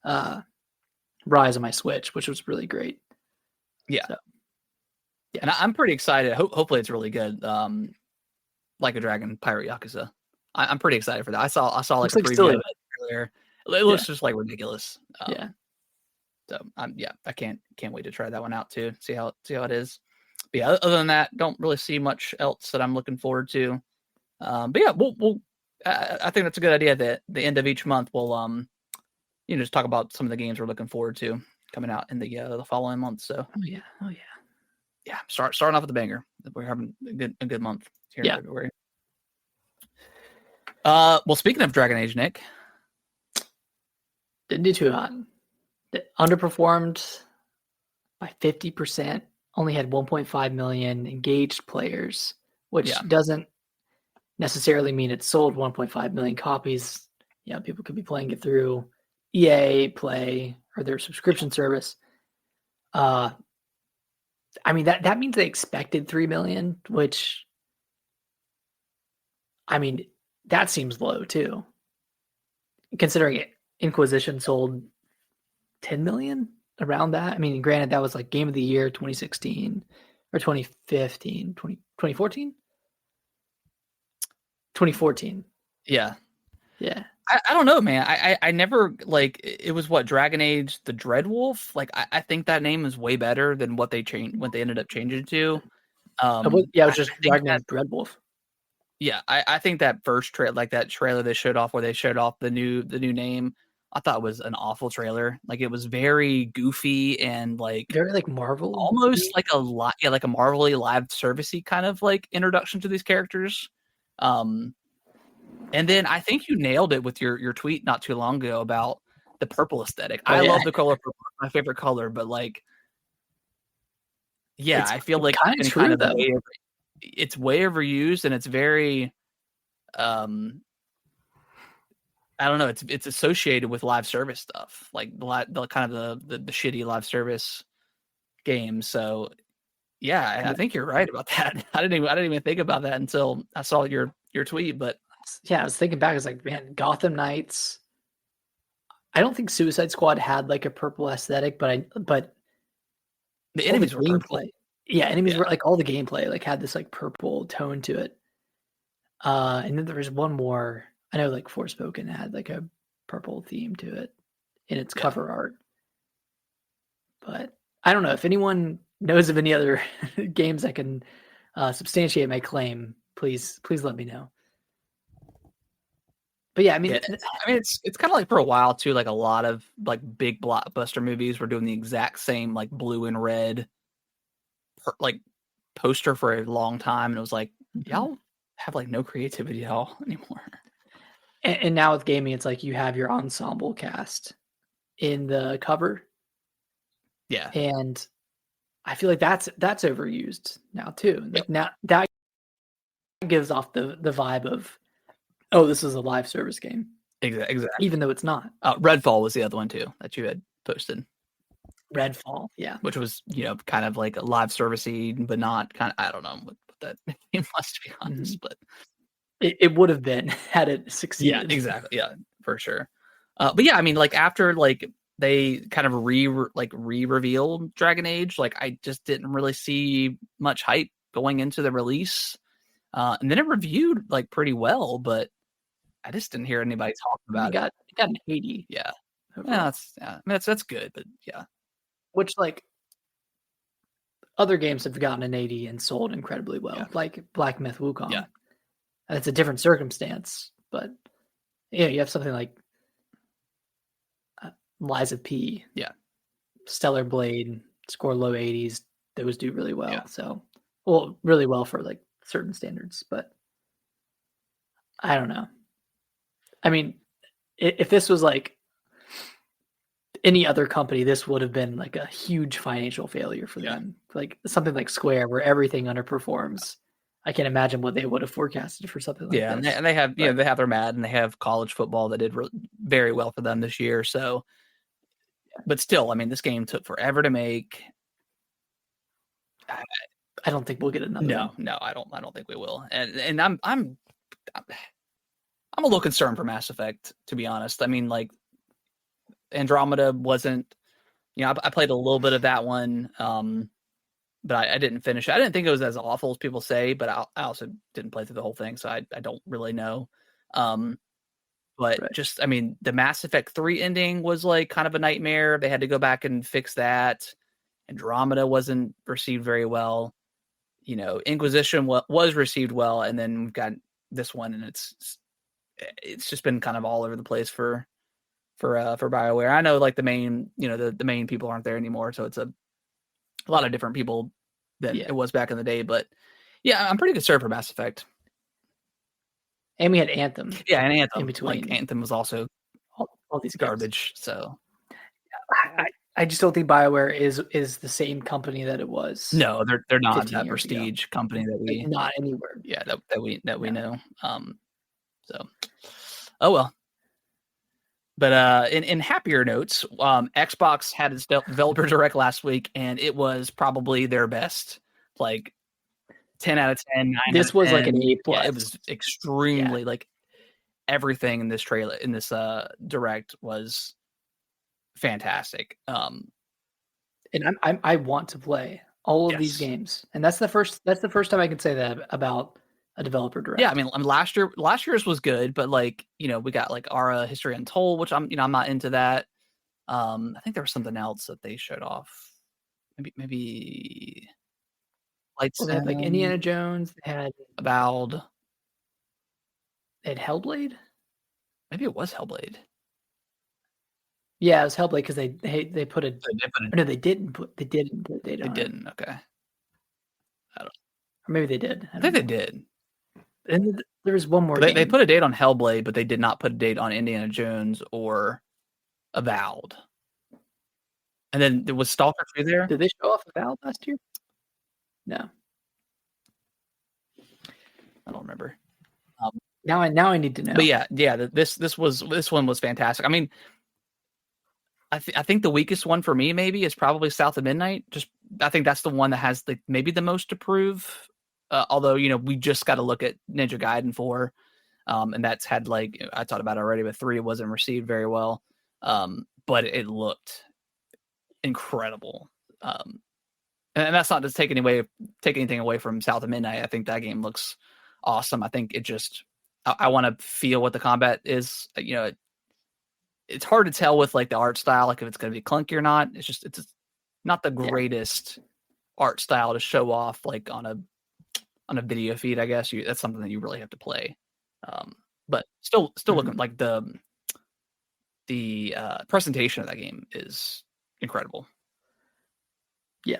B: Rise on my Switch, which was really great.
A: Yeah.
B: So,
A: yeah. And I'm pretty excited. Hopefully it's really good. Like a Dragon Pirate Yakuza. I'm pretty excited for that. I saw like
B: looks
A: a
B: like
A: preview
B: silly.
A: of it earlier. It looks just like ridiculous.
B: Yeah.
A: So I can't wait to try that one out too. See how it is. But yeah, other than that, don't really see much else that I'm looking forward to. But yeah, we'll I think that's a good idea that the end of each month we'll just talk about some of the games we're looking forward to coming out in the following month. So yeah, starting off with a banger. We're having a good month here in February. Well, speaking of Dragon Age, Nick,
B: didn't do too hot. Underperformed by 50%. Only had 1.5 million engaged players, which doesn't necessarily mean it sold 1.5 million copies. People could be playing it through EA Play or their subscription service. I mean, that means they expected 3 million, which, I mean, that seems low too. Considering Inquisition sold 10 million, around that. I mean, granted, that was like Game of the Year 2016 or 2015, 2014? 2014.
A: Yeah.
B: Yeah.
A: I don't know, man. I never it was what Dragon Age the Dreadwolf. Like I think that name is way better than what they ended up changing it to.
B: It was just Dragon Age Dreadwolf.
A: Yeah, I think that first that trailer they showed off where they showed off the new name, I thought was an awful trailer. Like it was very goofy and
B: very like Marvel,
A: almost like a like a Marvel-y live servicey kind of like introduction to these characters. And then I think you nailed it with your tweet not too long ago about the purple aesthetic. I love the color purple, my favorite color, but I feel like
B: it's kind of though.
A: It's way overused and it's very I don't know, it's associated with live service stuff, like the kind of the shitty live service games. So yeah, I think you're right about that. I didn't even think about that until I saw your tweet, but
B: I was thinking back, I was like, man, Gotham Knights. I don't think Suicide Squad had like a purple aesthetic, but
A: the enemies were purple.
B: Yeah, enemies were like all the gameplay like had this like purple tone to it. And then there was one more. I know like Forspoken had like a purple theme to it in its cover art. But I don't know if anyone knows of any other games that can substantiate my claim. Please let me know. But yeah, I mean,
A: it's kind of like for a while too. Like a lot of like big blockbuster movies were doing the exact same like blue and red like poster for a long time, and it was like y'all have like no creativity at all anymore.
B: And now with gaming, it's like you have your ensemble cast in the cover.
A: Yeah,
B: and I feel like that's overused now too. Like now that gives off the vibe of, oh, this is a live service game.
A: Exactly.
B: Even though it's not.
A: Redfall was the other one too that you had posted.
B: Redfall, yeah.
A: Which was, kind of like a live servicey, but not kind of, I don't know what that game was, to be honest, but
B: it would have been had it succeeded.
A: Yeah, exactly. Yeah, for sure. But yeah, I mean, like after like they kind of re-revealed Dragon Age, like I just didn't really see much hype going into the release. And then it reviewed like pretty well, but I just didn't hear anybody talk about it.
B: It got an 80.
A: Yeah. Yeah, I mean, that's good, but yeah.
B: Which like other games have gotten an 80 and sold incredibly well, like Black Myth Wukong.
A: Yeah.
B: It's a different circumstance, but you have something like Lies of P.
A: Yeah.
B: Stellar Blade, score low 80s. Those do really well. Yeah. So, really well for like certain standards, but I don't know. I mean, if this was like any other company, this would have been like a huge financial failure for them. Like something like Square, where everything underperforms. I can't imagine what they would have forecasted for something like this.
A: Yeah, and they have they have their Madden, they have college football that did very well for them this year. So, but still, I mean, this game took forever to make.
B: I don't think we'll get another one.
A: No, I don't think we will. And I'm a little concerned for Mass Effect, to be honest. I mean, like, Andromeda wasn't, I played a little bit of that one, but I didn't finish it. I didn't think it was as awful as people say, but I also didn't play through the whole thing, so I don't really know. But
B: Right.
A: just, I mean, the Mass Effect 3 ending was like kind of a nightmare. They had to go back and fix that. Andromeda wasn't received very well. Inquisition was received well, and then we've got this one, and it's just been kind of all over the place for BioWare. I know, like, the main, the main people aren't there anymore, so it's a lot of different people than it was back in the day. But yeah, I'm pretty concerned for Mass Effect.
B: And we had Anthem.
A: Yeah, and Anthem.
B: In between.
A: Like, Anthem was also
B: all these
A: garbage.
B: Games.
A: So
B: I just don't think BioWare is the same company that it was.
A: No, they're not that prestige company that we
B: not anywhere.
A: Yeah, that we know. So, oh well. But in happier notes, Xbox had its developer direct last week, and it was probably their best. Like 10 out of 10. 9
B: this was 10. Like an A+.
A: Yeah, it was extremely like everything in this trailer, in this direct, was fantastic.
B: And I want to play all of these games, and that's the first time I can say that about a developer direct.
A: Yeah, I mean, last year's was good, but like, we got like Ara History Untold, which I'm not into that. I think there was something else that they showed off. Maybe Lights.
B: Well, they had like Indiana Jones. They had
A: Avowed.
B: They had Hellblade.
A: Maybe it was Hellblade.
B: Yeah, it was Hellblade because they put a. No, they didn't put a date on it.
A: They didn't. Okay. I don't.
B: Or maybe they did.
A: I think they did.
B: And there was one more.
A: They put a date on Hellblade, but they did not put a date on Indiana Jones or Avowed. And then there was Stalker 2 there.
B: Did they show off Avowed last year? No.
A: I don't remember.
B: Now I need to know.
A: But yeah. This one was fantastic. I mean, I think the weakest one for me maybe is probably South of Midnight. Just, I think that's the one that has maybe the most to prove. Although, we just got to look at Ninja Gaiden 4, and that's had, like, I talked about it already, but 3 wasn't received very well, but it looked incredible. And that's not to take anything away from South of Midnight. I think that game looks awesome. I think it just, I want to feel what the combat is. It's hard to tell with like the art style, like if it's going to be clunky or not. It's not the greatest art style to show off like on a video feed. I guess that's something that you really have to play. But still looking like the presentation of that game is incredible.
B: Yeah.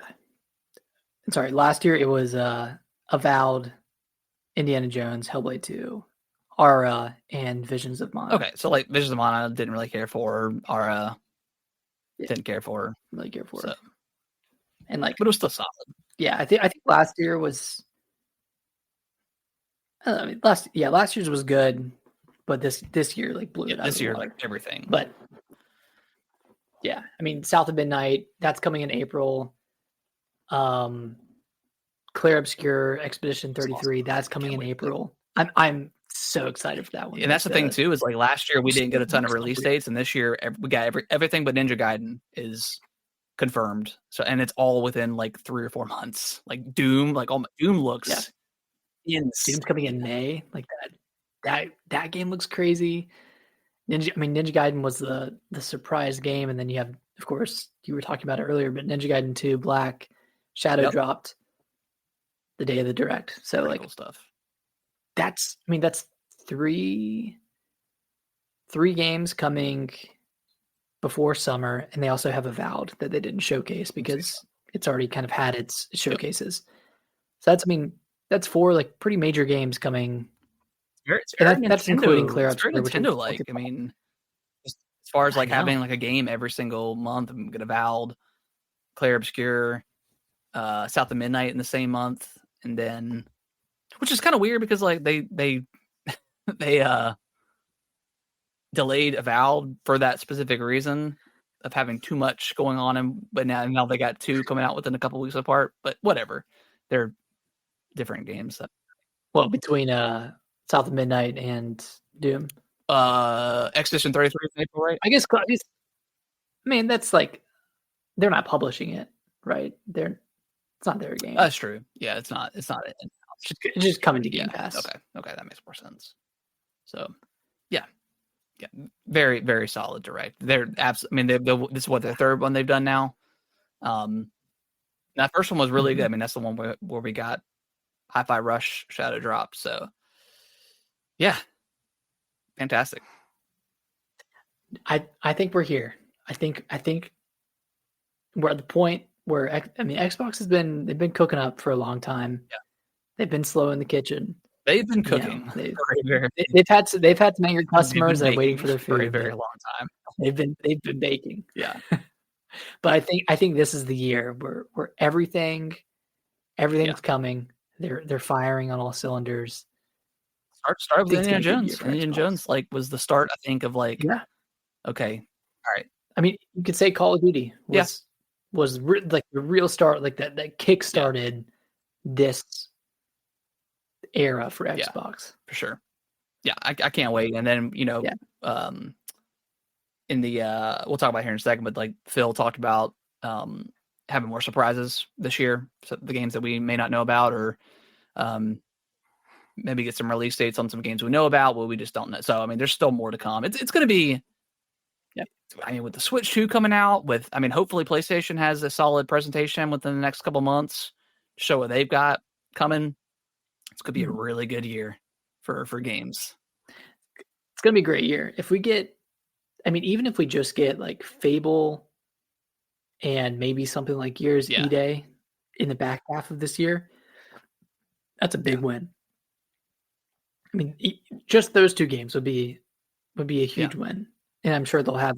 B: Sorry, last year it was Avowed, Indiana Jones, Hellblade 2, Ara, and Visions of Mana.
A: Okay, so like Visions of Mana didn't really care for. Ara didn't care for.
B: Really care for.
A: So.
B: And like,
A: but it was still solid.
B: Yeah, I think last year was. I mean, last year's was good, but this year like blew it out.
A: This year, like everything.
B: But yeah, I mean, South of Midnight, that's coming in April. Clear Obscure Expedition 33, that's coming in April. I'm so excited for that one.
A: And that's the thing too, is like last year we didn't get a ton of release dates, and this year we got everything but Ninja Gaiden is confirmed. So, and it's all within like 3 or 4 months. Like Doom, Doom looks insane.
B: Doom's coming in May. Like that game looks crazy. Ninja Gaiden was the surprise game, and then you have, of course, you were talking about it earlier, but Ninja Gaiden 2 Black Shadow dropped the day of the direct. So pretty cool
A: stuff.
B: That's 3 games coming before summer, and they also have Avowed that they didn't showcase because it's already kind of had its showcases. So that's 4 like pretty major games coming. That's including Clear Obscure.
A: Nintendo like, I mean, as far as like having like a game every single month, I'm gonna Avowed, Clear Obscure, South of Midnight in the same month, and then, which is kind of weird because like they delayed Avowed for that specific reason. of having too much going on, but now they got 2 coming out within a couple weeks apart. But whatever, they're different games.
B: Well, between South of Midnight and Doom,
A: Expedition 33 in April, right?
B: I guess. I mean, that's like they're not publishing it, right? It's not their game.
A: That's true. Yeah, it's not. It's
B: just coming to Game Pass.
A: Okay, that makes more sense. So, yeah, very very solid direct. They're absolutely. I mean, this is what their third one they've done now. That first one was really good. I mean, that's the one where we got Hi-Fi Rush Shadow Drop. So, yeah, fantastic.
B: I think we're here. I think we're at the point where Xbox they've been cooking up for a long time.
A: Yeah.
B: They've been slow in the kitchen.
A: They've been cooking.
B: They've had some angry customers that are waiting for their food
A: for a very long time.
B: They've been baking.
A: Yeah.
B: But I think this is the year where everything's coming. They're firing on all cylinders.
A: Start with Indiana Jones. Indiana Jones was the start, I think, of okay, all right.
B: I mean, you could say Call of Duty was the real start, that kick-started this era for Xbox.
A: For sure. Yeah, I can't wait. And then, in the we'll talk about here in a second, but Phil talked about having more surprises this year. So the games that we may not know about, or maybe get some release dates on some games we know about, we just don't know. So I mean, there's still more to come. It's going to be. I mean, with the Switch 2 coming out, hopefully PlayStation has a solid presentation within the next couple months to show what they've got coming. It's going to be a really good year for games.
B: It's going to be a great year. Even if we just get Fable and maybe something like Gears E-Day in the back half of this year, that's a big win. I mean, just those 2 games would be a huge win. And I'm sure they'll have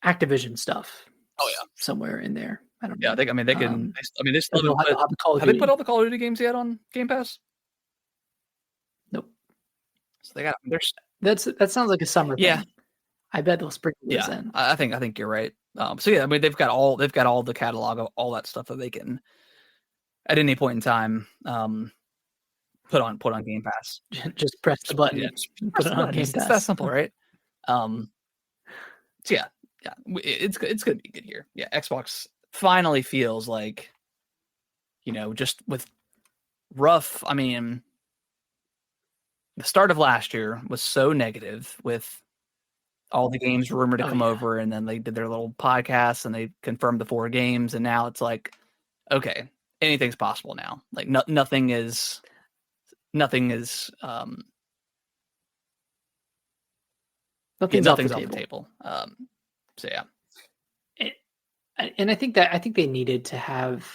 B: Activision stuff.
A: Oh yeah,
B: somewhere in there. I don't know.
A: Yeah, they can. They still have they put all the Call of Duty games yet on Game Pass?
B: Nope.
A: So they got.
B: That sounds like a summer thing. Yeah, I bet they'll sprinkle this in.
A: I think you're right. So yeah, I mean they've got all the catalog of all that stuff that they can at any point in time put on Game Pass.
B: Just press the button.
A: Put it on Game Pass. It's that simple, right? So yeah, it's gonna be a good year. Yeah, Xbox finally feels like, just with rough. I mean, the start of last year was so negative with all the games rumored to come over, and then they did their little podcast and they confirmed the 4 games, and now it's like, okay, anything's possible now. Nothing is nothing's off the table. So yeah.
B: And I think they needed to have.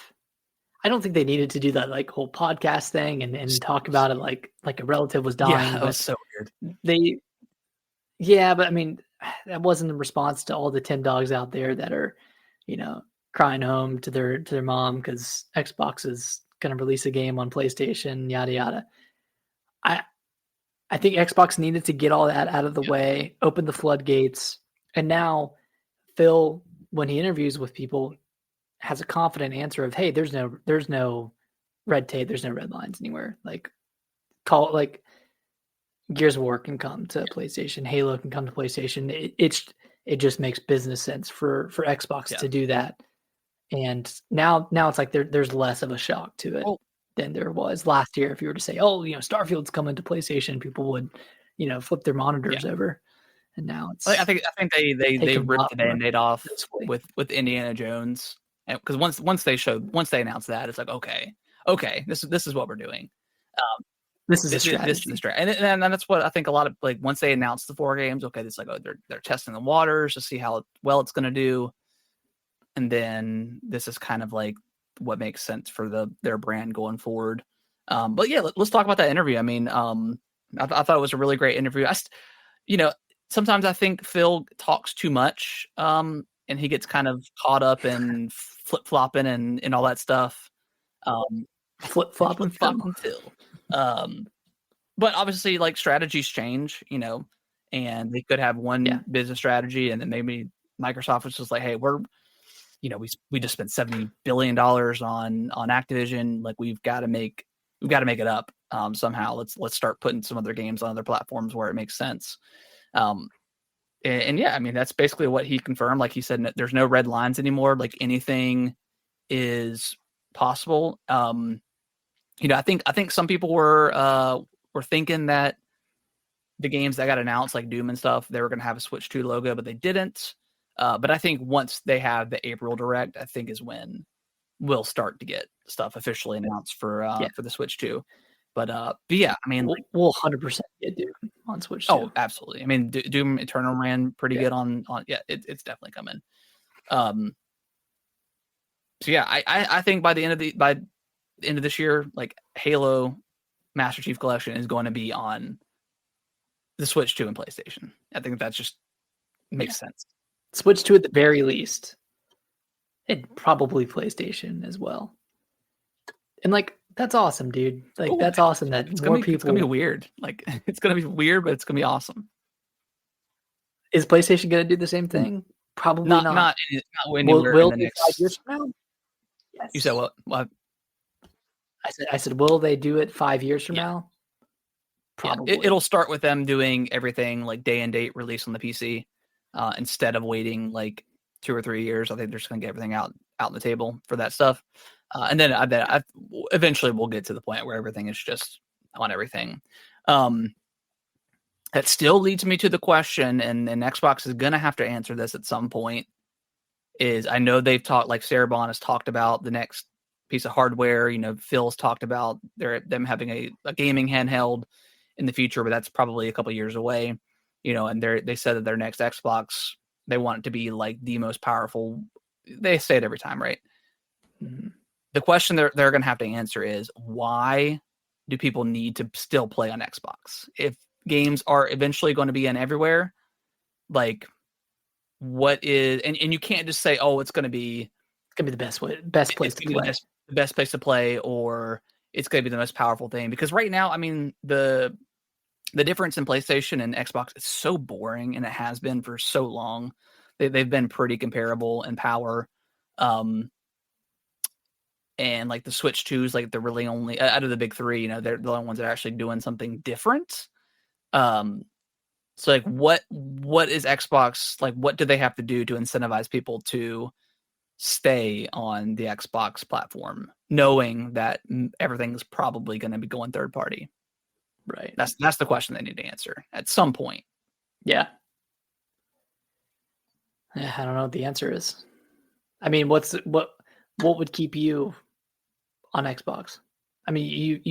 B: I don't think they needed to do that whole podcast thing and talk about it like a relative was dying.
A: Yeah, that was so weird.
B: But I mean, that wasn't in response to all the Tim dogs out there that are, crying home to their mom because Xbox is going to release a game on PlayStation, yada yada. I think Xbox needed to get all that out of the way, open the floodgates, and now Phil, when he interviews with people, has a confident answer of, "Hey, there's no red tape, there's no red lines anywhere. Gears of War can come to PlayStation, Halo can come to PlayStation. It just makes business sense for Xbox to do that." And now it's like there's less of a shock to it than there was last year. If you were to say, Starfield's coming to PlayStation, people would, flip their monitors over. And now it's.
A: I think they ripped the Band-Aid off with Indiana Jones, because once they announced that, it's like okay, this is what we're doing.
B: This is a strategy.
A: This is the strategy, and that's what I think a lot of once they announced the 4 games, okay, it's like they're testing the waters to see how well it's going to do, and then this is kind of what makes sense for their brand going forward. But yeah, let's talk about that interview. I mean, I thought it was a really great interview. Sometimes I think Phil talks too much, and he gets kind of caught up in flip-flopping and all that stuff.
B: Flip-flopping Phil.
A: But obviously, strategies change, and they could have one business strategy, and then maybe Microsoft was just like, hey, we just spent $70 billion on Activision. Like we've got to make it up somehow. Let's start putting some other games on other platforms where it makes sense. And yeah, I mean, that's basically what he confirmed. Like he said, there's no red lines anymore. Like anything is possible. I think some people were thinking that the games that got announced, like Doom and stuff, they were going to have a Switch 2 logo, but they didn't. But I think once they have the April Direct, I think is when we'll start to get stuff officially announced for the Switch 2. But yeah, I mean,
B: we'll 100% get Doom on Switch 2.
A: Oh, absolutely. I mean, Doom Eternal ran pretty good on. Yeah, it's definitely coming. So yeah, I think by the end of this year, like Halo Master Chief Collection is going to be on the Switch 2 and PlayStation. I think that just makes sense.
B: Switch 2 at the very least, and probably PlayStation as well. And like that's awesome, dude. Like that's awesome that
A: it's
B: more people.
A: It's gonna be weird. Like it's gonna be weird, but it's gonna be awesome.
B: Is PlayStation gonna do the same thing? Probably not.
A: Not anywhere
B: will
A: in the next
B: 5 years from now? Yes.
A: You said what? What?
B: I said, will they do it 5 years from now? Probably.
A: Yeah, it'll start with them doing everything like day and date release on the PC instead of waiting like 2 or 3 years. I think they're just gonna get everything out on the table for that stuff. And then eventually we'll get to the point where everything is just on everything. That still leads me to the question, and Xbox is going to have to answer this at some point, is I know they've talked, like Sarah Bond has talked about the next piece of hardware. Phil's talked about them having a gaming handheld in the future, but that's probably a couple years away. And they said that their next Xbox, they want it to be like the most powerful. They say it every time, right? Mm-hmm. The question they're going to have to answer is, why do people need to still play on Xbox? If games are eventually going to be in everywhere, like what is, and you can't just say, oh, it's going to be
B: the best place to play.
A: The best place to play, or it's going to be the most powerful thing. Because right now, I mean, the difference in PlayStation and Xbox is so boring, and it has been for so long. They've been pretty comparable in power. And like the Switch 2s, like they're really only out of the big three, they're the only ones that are actually doing something different. So like what is Xbox, like what do they have to do to incentivize people to stay on the Xbox platform, knowing that everything's probably going to be going third party?
B: Right.
A: That's the question they need to answer at some point.
B: Yeah. I don't know what the answer is. I mean, what would keep you on Xbox? I mean,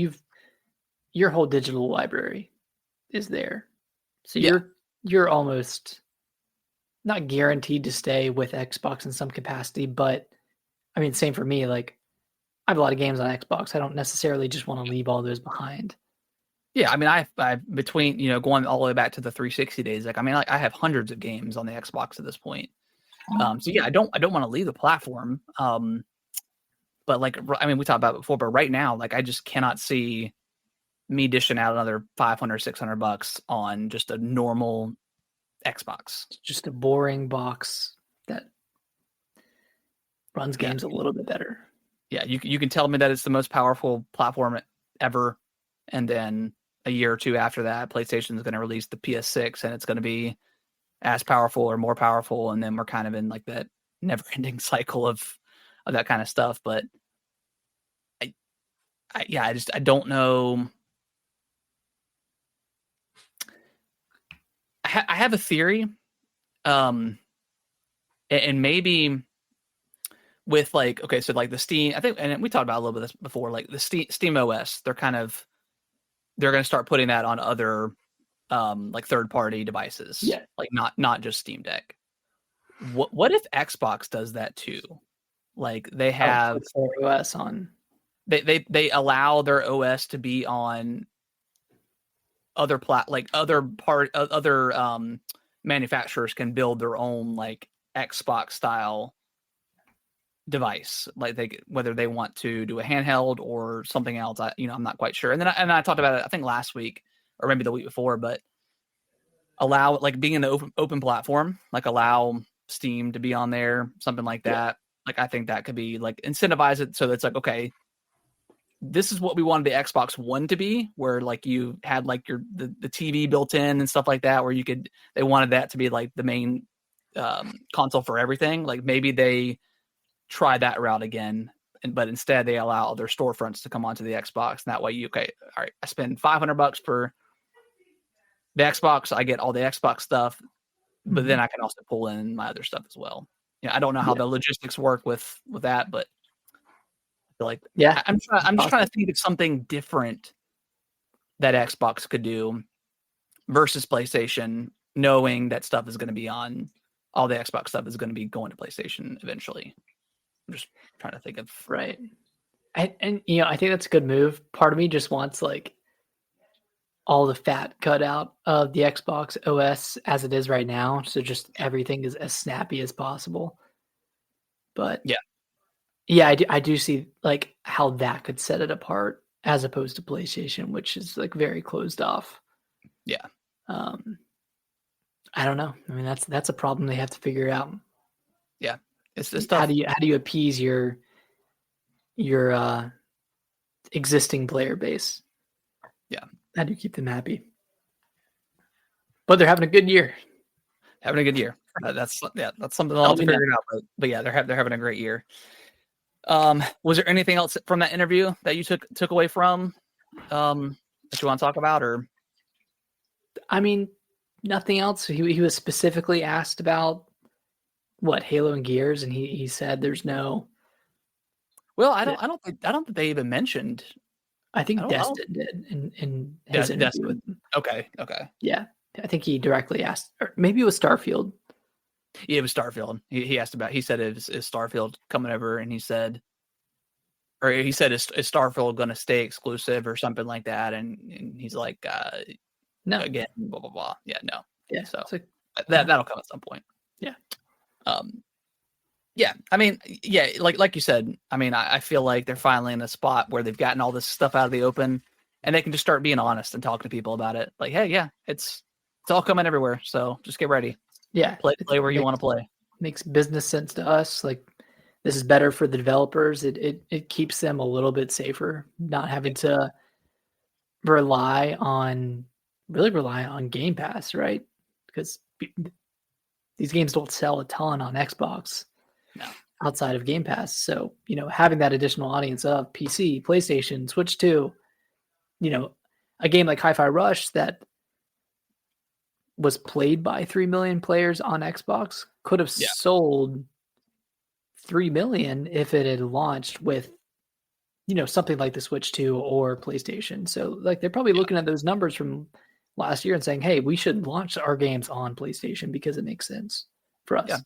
B: your whole digital library is there, so you're almost not guaranteed to stay with Xbox in some capacity. But I mean, same for me. Like, I have a lot of games on Xbox. I don't necessarily just want to leave all those behind.
A: Yeah, I mean, I between going all the way back to the 360 days. Like, I mean, I have hundreds of games on the Xbox at this point. So yeah, I don't want to leave the platform. But like, I mean, we talked about it before, but right now, like, I just cannot see me dishing out another $500, $600 on just a normal Xbox.
B: Just a boring box that runs games a little bit better.
A: Yeah, you can tell me that it's the most powerful platform ever, and then a year or two after that, PlayStation is going to release the PS6, and it's going to be as powerful or more powerful, and then we're kind of in like that never-ending cycle of that kind of stuff. But I don't know. I have a theory, and maybe with like, okay, so like the Steam, I think, and we talked about a little bit of this before, like the Steam OS, they're going to start putting that on other like third-party devices.
B: Yeah.
A: Like not just Steam Deck. What if Xbox does that too? Like they have
B: their OS on.
A: They allow their OS to be on other manufacturers can build their own like Xbox style device, like whether they want to do a handheld or something else. I'm not quite sure. And then I talked about it, I think last week or maybe the week before, but allow like being in the open platform, like allow Steam to be on there, something like
B: Yeah.
A: that. Like I think that could be like incentivize it so it's like, okay, this is what we wanted the Xbox One to be, where like you had like the TV built in and stuff like that, where they wanted that to be like the main console for everything. Like maybe they try that route again, but instead they allow their storefronts to come onto the Xbox. And that way all right, I spend $500 for the Xbox, I get all the Xbox stuff, but then I can also pull in my other stuff as well. I don't know how the logistics work with that, but I feel like I'm just trying to think of something different that Xbox could do versus PlayStation, knowing that stuff is going to be on all the Xbox stuff is going to be going to PlayStation eventually. I'm just trying to think of
B: right. And I think that's a good move. Part of me just wants like all the fat cut out of the Xbox OS as it is right now, so just everything is as snappy as possible. But yeah, I do see like how that could set it apart as opposed to PlayStation, which is like very closed off.
A: Yeah.
B: I don't know. I mean, that's a problem they have to figure out.
A: Yeah, it's tough.
B: How do you appease your existing player base?
A: Yeah.
B: How do you keep them happy? But they're having a good year.
A: Having a good year. That's something they'll have to figure it out. But yeah, they're having a great year. Was there anything else from that interview that you took away from that you want to talk about? Or
B: I mean, nothing else. He was specifically asked about what Halo and Gears, and he said there's no.
A: Well, I don't think they even mentioned.
B: I think Destin did in his interview with him.
A: Okay.
B: Yeah, I think he directly asked, or maybe it was Starfield.
A: Yeah, it was Starfield. He asked about. He said, "Is Starfield coming over?" And he said, "Is Starfield going to stay exclusive or something like that?" And he's like,
B: "No,
A: again, blah blah blah." Yeah, no.
B: Yeah,
A: so like, that'll come at some point.
B: Yeah.
A: Yeah, I mean, yeah, like you said, I mean, I feel like they're finally in a spot where they've gotten all this stuff out of the open, and they can just start being honest and talking to people about it. Like, hey, yeah, it's all coming everywhere, so just get ready.
B: Yeah,
A: play where you want to play.
B: Makes business sense to us. Like, this is better for the developers. It keeps them a little bit safer, not having to rely on Game Pass, right? Because these games don't sell a ton on Xbox.
A: No.
B: Outside of Game Pass. So, having that additional audience of PC, PlayStation, Switch 2, a game like Hi-Fi Rush that was played by 3 million players on Xbox could have sold 3 million if it had launched with, something like the Switch 2 or PlayStation. So, like, they're probably looking at those numbers from last year and saying, hey, we should launch our games on PlayStation because it makes sense for us.
A: Yeah.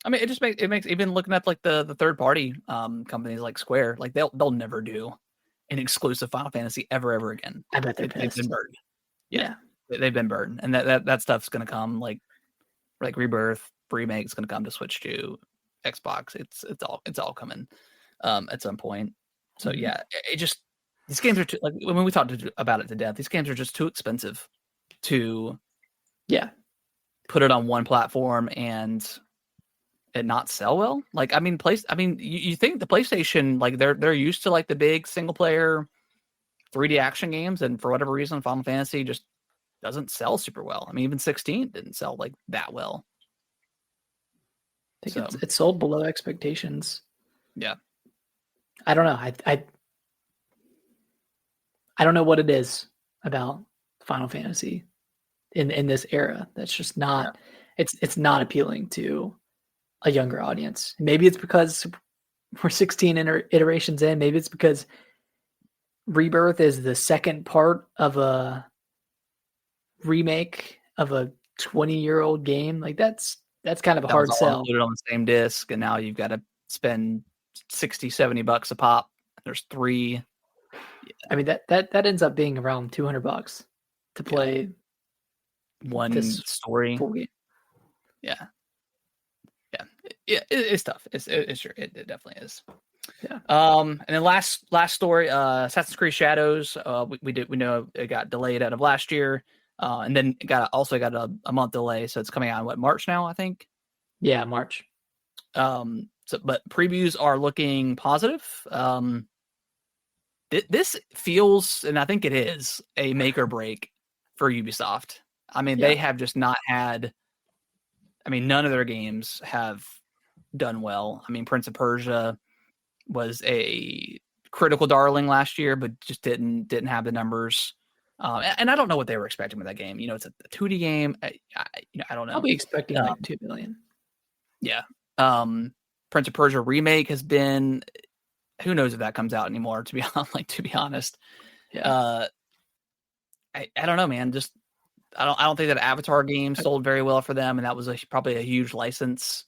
A: I mean, it makes even looking at like the third party companies like Square, like they'll never do an exclusive Final Fantasy ever again.
B: I bet they've
A: been burned. Yeah, they've been burned, and that stuff's gonna come like Rebirth remake's gonna come to Switch 2, Xbox. It's all coming at some point. So yeah, it just these games are too, like when we talked about it to death. These games are just too expensive to put it on one platform and it not sell well. Like, I mean, you think the PlayStation, like they're used to like the big single player 3D action games, and for whatever reason, Final Fantasy just doesn't sell super well. I mean, even 16 didn't sell like that well.
B: I think it sold below expectations.
A: Yeah.
B: I don't know. I don't know what it is about Final Fantasy in this era that's just not it's not appealing to a younger audience. Maybe it's because we're 16 iterations in. Maybe it's because Rebirth is the second part of a remake of a 20-year-old game. Like that's kind of a hard sell.
A: Included on the same disc, and now you've got to spend $60-$70 a pop. There's 3.
B: I mean that ends up being around $200 to play
A: one story. Yeah. It's tough. It's sure it definitely is.
B: Yeah.
A: And then last story, Assassin's Creed Shadows. We know it got delayed out of last year. And then also got a month delay, so it's coming out in what, March now, I think.
B: Yeah, March.
A: But previews are looking positive. This feels, and I think it is, a make or break for Ubisoft. I mean, they have just not had. I mean, none of their games have done well. I mean, Prince of Persia was a critical darling last year, but just didn't have the numbers. And I don't know what they were expecting with that game. You know, it's a 2D game. I don't know.
B: I'll be expecting like 2 million.
A: Yeah. Prince of Persia remake has been. Who knows if that comes out anymore? To be honest,
B: yeah.
A: I don't know, man. Just I don't think that Avatar game sold very well for them, and that was probably a huge license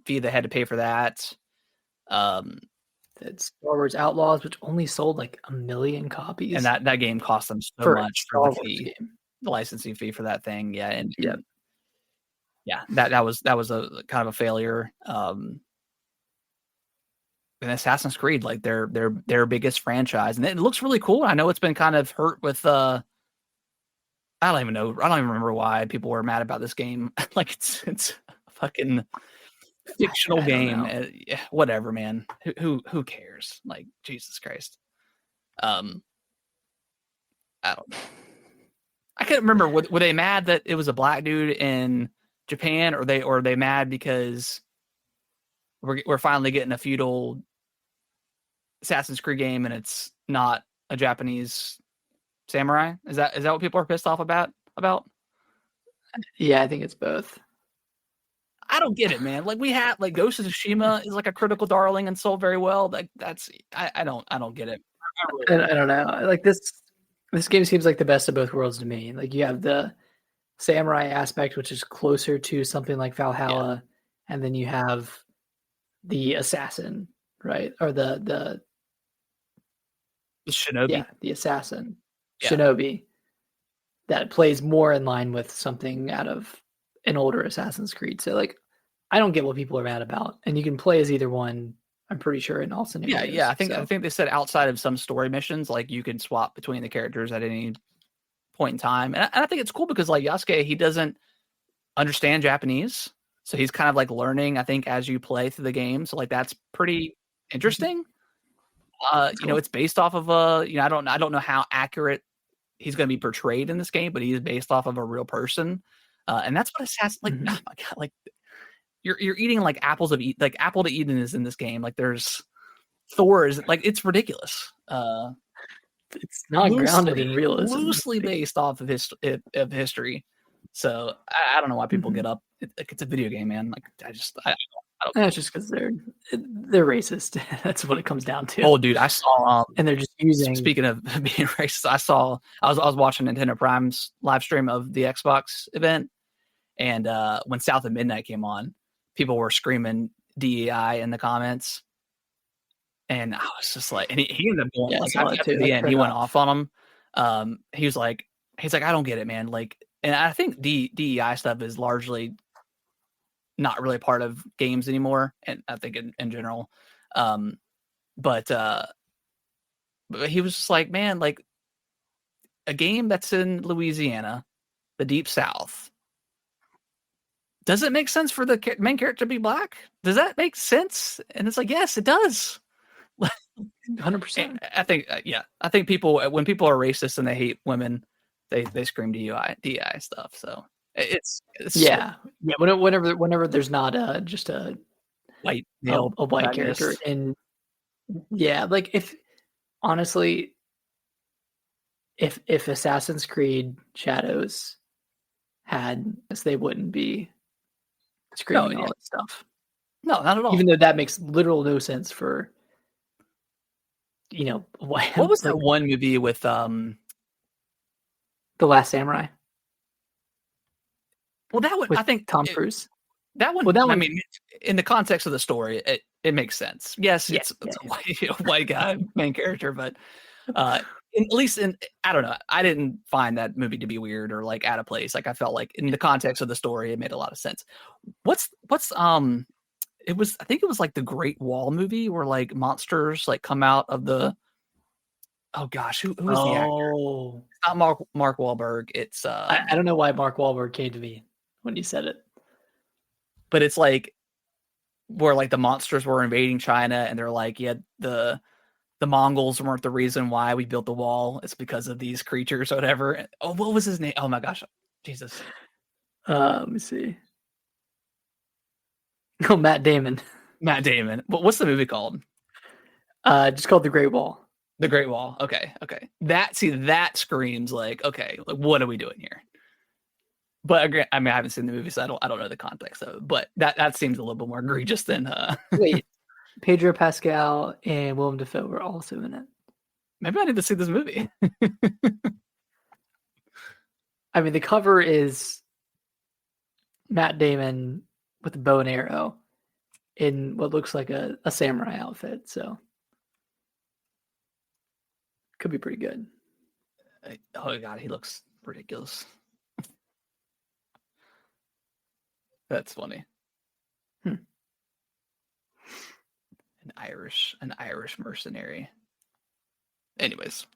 A: fee they had to pay for that.
B: It's Star Wars Outlaws, which only sold like 1 million copies,
A: and that game cost them so much for the fee, the licensing fee for that thing. Yeah, and that was a kind of a failure. And Assassin's Creed, like their biggest franchise, and it looks really cool. I know it's been kind of hurt with I don't even remember why people were mad about this game. Like it's a fucking fictional game. Whatever, man. Who cares? Like, Jesus Christ. I don't know. I can't remember. Were they mad that it was a black dude in Japan, or are they mad because we're finally getting a feudal Assassin's Creed game and it's not a Japanese samurai? Is that what people are pissed off about?
B: Yeah, I think it's both.
A: I don't get it, man. Like, we have like Ghost of Tsushima is like a critical darling and sold very well. Like, that's I don't get it.
B: I don't know. Like this game seems like the best of both worlds to me. Like, you have the samurai aspect, which is closer to something like Valhalla, and then you have the assassin, right? Or the
A: shinobi.
B: Yeah, the assassin. Shinobi. That plays more in line with something out of an older Assassin's Creed. So like, I don't get what people are mad about. And you can play as either one, I'm pretty sure, in all scenarios.
A: Yeah. I think they said outside of some story missions, like you can swap between the characters at any point in time. And I think it's cool because like Yasuke, he doesn't understand Japanese. So he's kind of like learning, I think, as you play through the game. So like that's pretty interesting. Cool. You know, it's based off of I don't know how accurate he's going to be portrayed in this game, but he is based off of a real person. And that's what Assassin, like, oh my God, like you're eating like apples of like Apple to Eden is in this game. Like there's Thor is like, it's ridiculous.
B: It's not grounded in realism.
A: Loosely based off of history. So I don't know why people get up. It's a video game, man. Like I don't.
B: That's just because they're racist. That's what it comes down to.
A: Oh, dude, I saw.
B: And they're just using.
A: Speaking of being racist, I was watching Nintendo Prime's live stream of the Xbox event, and when South of Midnight came on, people were screaming DEI in the comments, and I was just like, and he ended up going after the end, he went off on him. He's like, I don't get it, man. Like, and I think DEI stuff is largely not really part of games anymore, and I think in general. But he was just like, man, like a game that's in Louisiana, the Deep South. Does it make sense for the main character to be black? Does that make sense? And it's like, yes, it does.
B: 100%.
A: I think people, when people are racist and they hate women, they scream DEI stuff. So it's
B: whenever there's not just a
A: white male,
B: a white character, and like honestly, if Assassin's Creed Shadows had, they wouldn't be screaming all that stuff.
A: No, not at all.
B: Even though that makes literal no sense for,
A: what was that one movie with The
B: Last Samurai?
A: Well, that one, I think
B: Tom Cruise.
A: That one, I mean, in the context of the story, it makes sense. Yes, it's a white guy main character, but at least I don't know. I didn't find that movie to be weird or like out of place. Like I felt like in the context of the story, it made a lot of sense. I think it was like the Great Wall movie where like monsters like come out of the Oh gosh, who is the actor?
B: Oh,
A: It's not Mark Wahlberg. It's
B: I don't know why Mark Wahlberg came to me when you said it.
A: but it's like where like the monsters were invading China, and they're like, yeah, the Mongols weren't the reason why we built the wall. It's because of these creatures or whatever. Oh, what was his name? Oh my gosh, Jesus.
B: Let me see. Oh, Matt Damon.
A: Matt Damon. What's the movie called?
B: Just called The Great Wall.
A: The Great Wall. Okay, okay. That screams like, okay, like what are we doing here? But I mean, I haven't seen the movie, so I don't know the context of it. But that seems a little bit more egregious than
B: Wait, Pedro Pascal and Willem Dafoe were also in it.
A: Maybe I need to see this movie.
B: I mean, the cover is Matt Damon with a bow and arrow in what looks like a samurai outfit. So could be pretty good.
A: Oh god, he looks ridiculous. That's funny. An Irish mercenary. Anyways.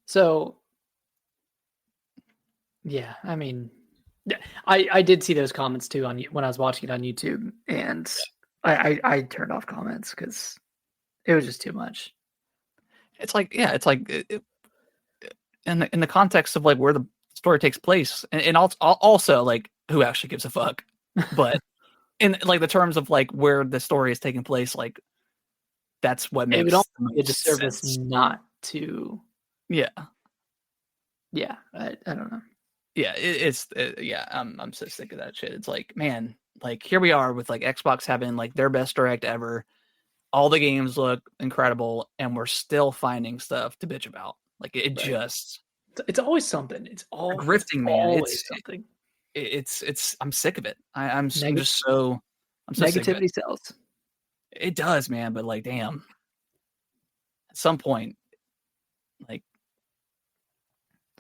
B: So yeah, I mean, yeah, I did see those comments too on when I was watching it on YouTube, and I turned off comments because it was just too much.
A: It's like, yeah, it's like in the context of like where the story takes place, and also like who actually gives a fuck, but in like the terms of like where the story is taking place, like that's what
B: It
A: makes
B: would also
A: the
B: be a
A: most
B: disservice
A: sense.
B: not to.
A: Yeah,
B: Yeah, I don't know.
A: yeah, yeah. I'm so sick of that shit. It's like, man, like here we are with like Xbox having like their best direct ever. All the games look incredible, and we're still finding stuff to bitch about. Like it
B: Right.
A: just
B: It's always something. It's
A: grifting, man.
B: always something.
A: It's I'm sick of it. I'm
B: Neg-
A: just so I'm so sick of it.
B: Negativity sells.
A: It does, man. But like, damn, at some point, like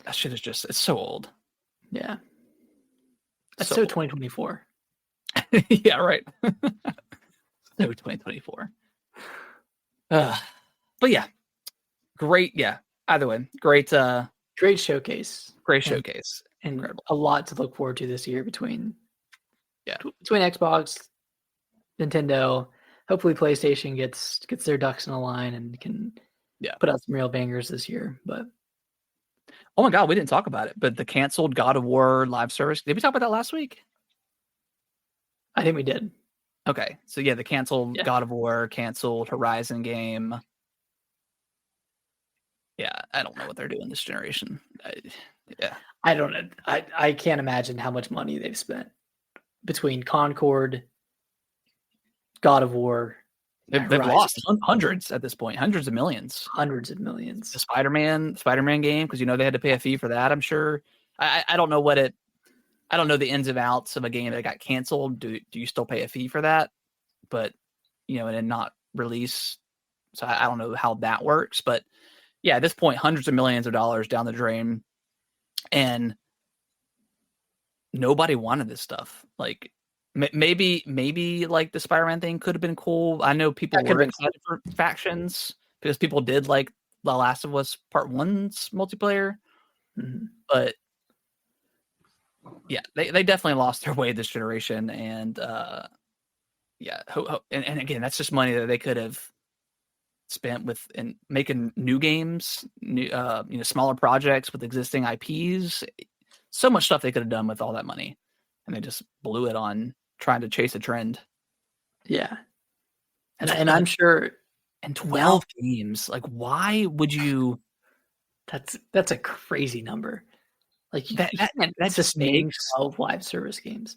A: that shit is just it's so old.
B: Yeah. That's
A: So
B: so
A: old.
B: 2024.
A: Yeah, right. So 2024. But yeah, great. Yeah, either way,
B: Great showcase.
A: great
B: And
A: showcase.
B: and
A: Incredible.
B: a lot to look forward to this year between
A: Yeah,
B: Xbox, Nintendo. Hopefully PlayStation gets their ducks in a line and can
A: yeah.
B: put out some real bangers this year. But
A: Oh my god, we didn't talk about it, but the canceled God of War live service. Did we talk about that last week?
B: I think we did.
A: Okay, so yeah, the canceled God of War, canceled Horizon game. Yeah, I don't know what they're doing this generation. Yeah,
B: I don't know. I can't imagine how much money they've spent between Concord, God of War.
A: they've lost hundreds at this point, hundreds of millions,
B: hundreds of millions.
A: The Spider-Man game, because they had to pay a fee for that. I'm sure. I don't know I don't know the ins and outs of a game that got canceled. Do you still pay a fee for that? But and then not release. So I don't know how that works. But yeah, at this point, hundreds of millions of dollars down the drain, and nobody wanted this stuff. Like maybe like the Spider-Man thing could have been cool. I know people were excited for factions because people did like The Last of Us Part 1's multiplayer.
B: Mm-hmm.
A: But yeah, they definitely lost their way this generation, and yeah, and again, that's just money that they could have spent with and making new games, new smaller projects with existing IPs. So much stuff they could have done with all that money, and they just blew it on trying to chase a trend.
B: Yeah, and I'm sure.
A: And 12 games, like why would you?
B: That's a crazy number. Like
A: that just
B: makes 12 live service games.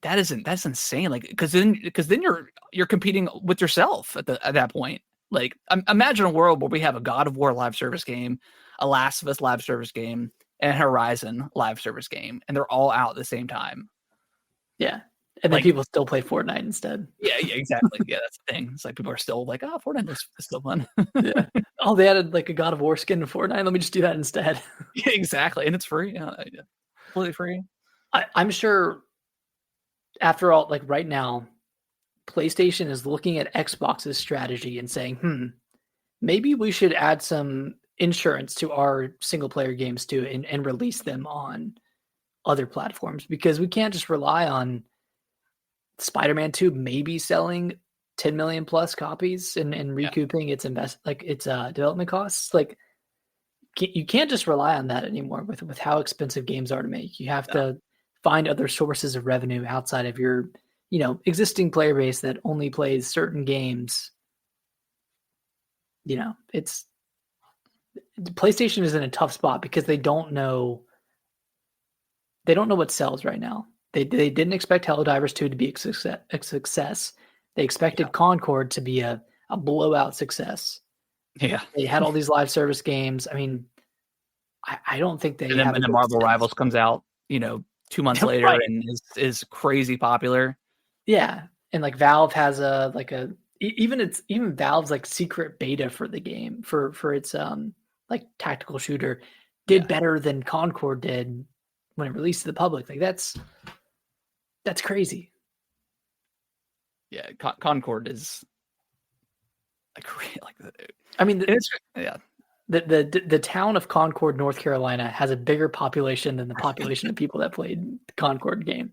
A: That's insane. Like because then you're competing with yourself at that point. Like imagine a world where we have a God of War live service game, a Last of Us live service game, and a Horizon live service game, and they're all out at the same time.
B: Yeah. And then people still play Fortnite instead.
A: Yeah, exactly. Yeah, that's the thing. It's like people are still like, oh, Fortnite is still fun.
B: Yeah. Oh, they added like a God of War skin to Fortnite. Let me just do that instead.
A: Yeah, exactly. And it's free. Yeah, completely free.
B: I'm sure after all, like right now, PlayStation is looking at Xbox's strategy and saying, maybe we should add some insurance to our single player games too, and release them on other platforms, because we can't just rely on Spider-Man 2 maybe selling 10 million plus copies and recouping its development costs. Like, you can't just rely on that anymore with how expensive games are to make. You have to find other sources of revenue outside of your, existing player base that only plays certain games. It's PlayStation is in a tough spot because they don't know what sells right now. They didn't expect Helldivers 2 to be a success. They expected Concord to be a blowout success.
A: Yeah.
B: They had all these live service games. I mean, I don't think they have.
A: And then Marvel Rivals comes out, 2 months later and is crazy popular.
B: Yeah, and like Valve has even Valve's like secret beta for the game for its like tactical shooter did better than Concord did when it released to the public. Like that's crazy.
A: Yeah, Concord is
B: I mean, the town of Concord, North Carolina, has a bigger population than the population of people that played the Concord game.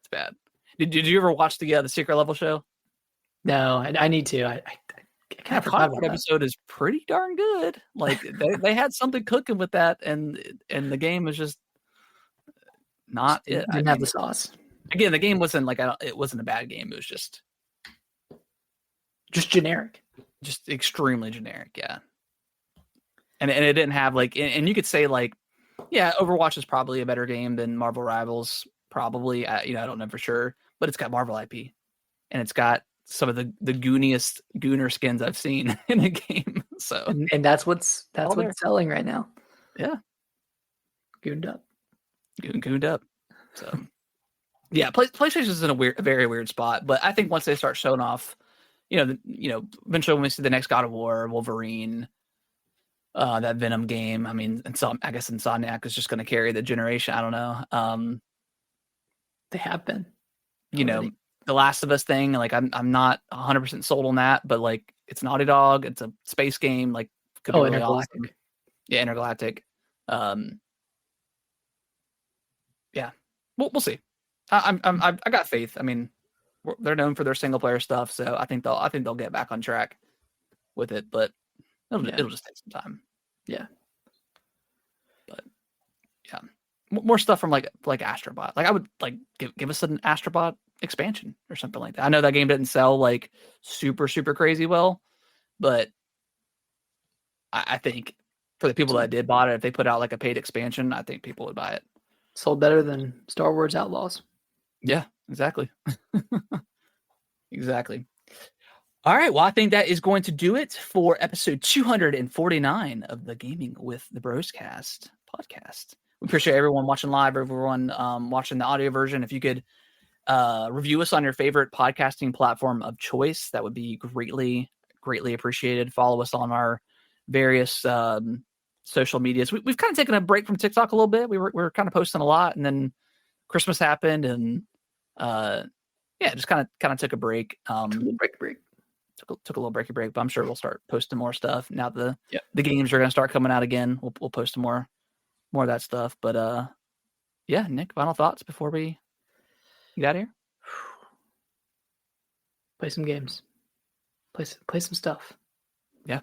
A: It's bad. Did you ever watch the Secret Level show?
B: No, I need to. I kind of forgot about that.
A: Episode is pretty darn good. Like they had something cooking with that, and the game was just not it.
B: Didn't have the sauce.
A: Again, the game wasn't it wasn't a bad game. It was just
B: generic,
A: just extremely generic. Yeah, and it didn't have and you could say Overwatch is probably a better game than Marvel Rivals. Probably, I don't know for sure, but it's got Marvel IP, and it's got some of the gooniest gooner skins I've seen in a game. So,
B: and that's what's selling right now.
A: Yeah,
B: gooned up.
A: So, yeah, PlayStation is in a very weird spot, but I think once they start showing off, eventually when we see the next God of War, Wolverine, that Venom game. I mean, I guess Insomniac is just going to carry the generation. I don't know.
B: They have been.
A: The Last of Us thing, I'm not 100% sold on that, but it's Naughty Dog, it's a space game, could be really awesome. Yeah, Intergalactic. Yeah, we'll see. I got faith. I mean, they're known for their single player stuff, so I think they'll get back on track with it, but it'll just take some time.
B: Yeah,
A: but yeah. More stuff from Astrobot. I would give us an Astrobot expansion or something like that. I know that game didn't sell super crazy well, but I think for the people that did bought it, if they put out a paid expansion, I think people would buy it.
B: Sold better than Star Wars Outlaws.
A: Yeah, exactly. Exactly. All right. Well, I think that is going to do it for episode 249 of the Gaming with the Broscast podcast. We appreciate everyone watching live, everyone watching the audio version. If you could review us on your favorite podcasting platform of choice, that would be greatly appreciated. Follow us on our various social medias. We've kind of taken a break from TikTok a little bit. We were kind of posting a lot, and then Christmas happened, and just kind of took a break.
B: Took a
A: little break, but I'm sure we'll start posting more stuff now. The games are going to start coming out again. We'll post more of that stuff. But Nick, final thoughts before we get out of here?
B: Play some games. Play some stuff.
A: Yeah.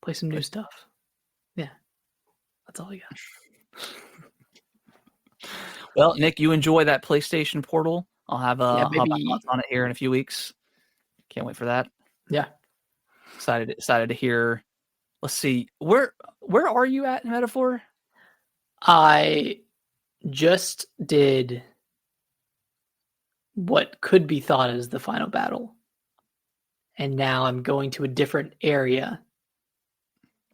B: Play some new stuff. Yeah. That's all I got.
A: Well, Nick, you enjoy that PlayStation Portal. I'll have my thoughts on it here in a few weeks. Can't wait for that.
B: Yeah.
A: Excited to hear. Let's see. Where are you at in Metaphor?
B: I just did what could be thought as the final battle. And now I'm going to a different area.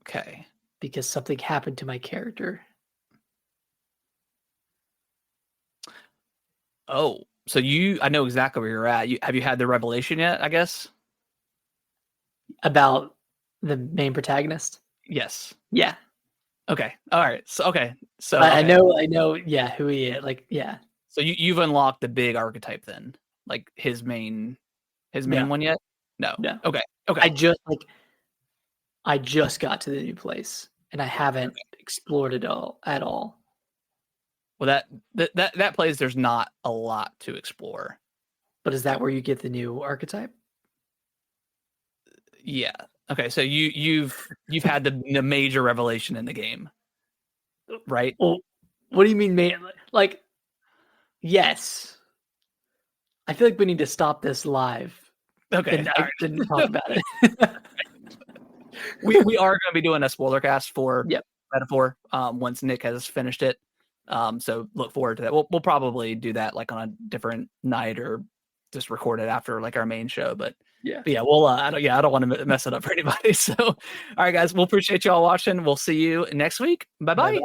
A: Okay.
B: Because something happened to my character.
A: Oh, so I know exactly where you're at. Have you had the revelation yet, I guess?
B: About the main protagonist?
A: Yes.
B: Yeah.
A: Okay. All right. So
B: I know. Yeah, who he is.
A: So you've unlocked the big archetype then, his main one yet? No.
B: No.
A: Okay.
B: I just I just got to the new place and I haven't explored it all at all.
A: Well, that place, there's not a lot to explore.
B: But is that where you get the new archetype?
A: Yeah. Okay. So you've had the major revelation in the game, right?
B: Well, what do you mean, man? Like, yes. I feel like we need to stop this live.
A: Okay.
B: And I didn't talk about it.
A: we are going to be doing a spoiler cast for
B: Yep.
A: Metaphor once Nick has finished it. So look forward to that. We'll probably do that like on a different night or just record it after like our main show. But yeah, we'll I don't want to mess it up for anybody. So all right, guys, we'll appreciate y'all watching. We'll see you next week. Bye bye.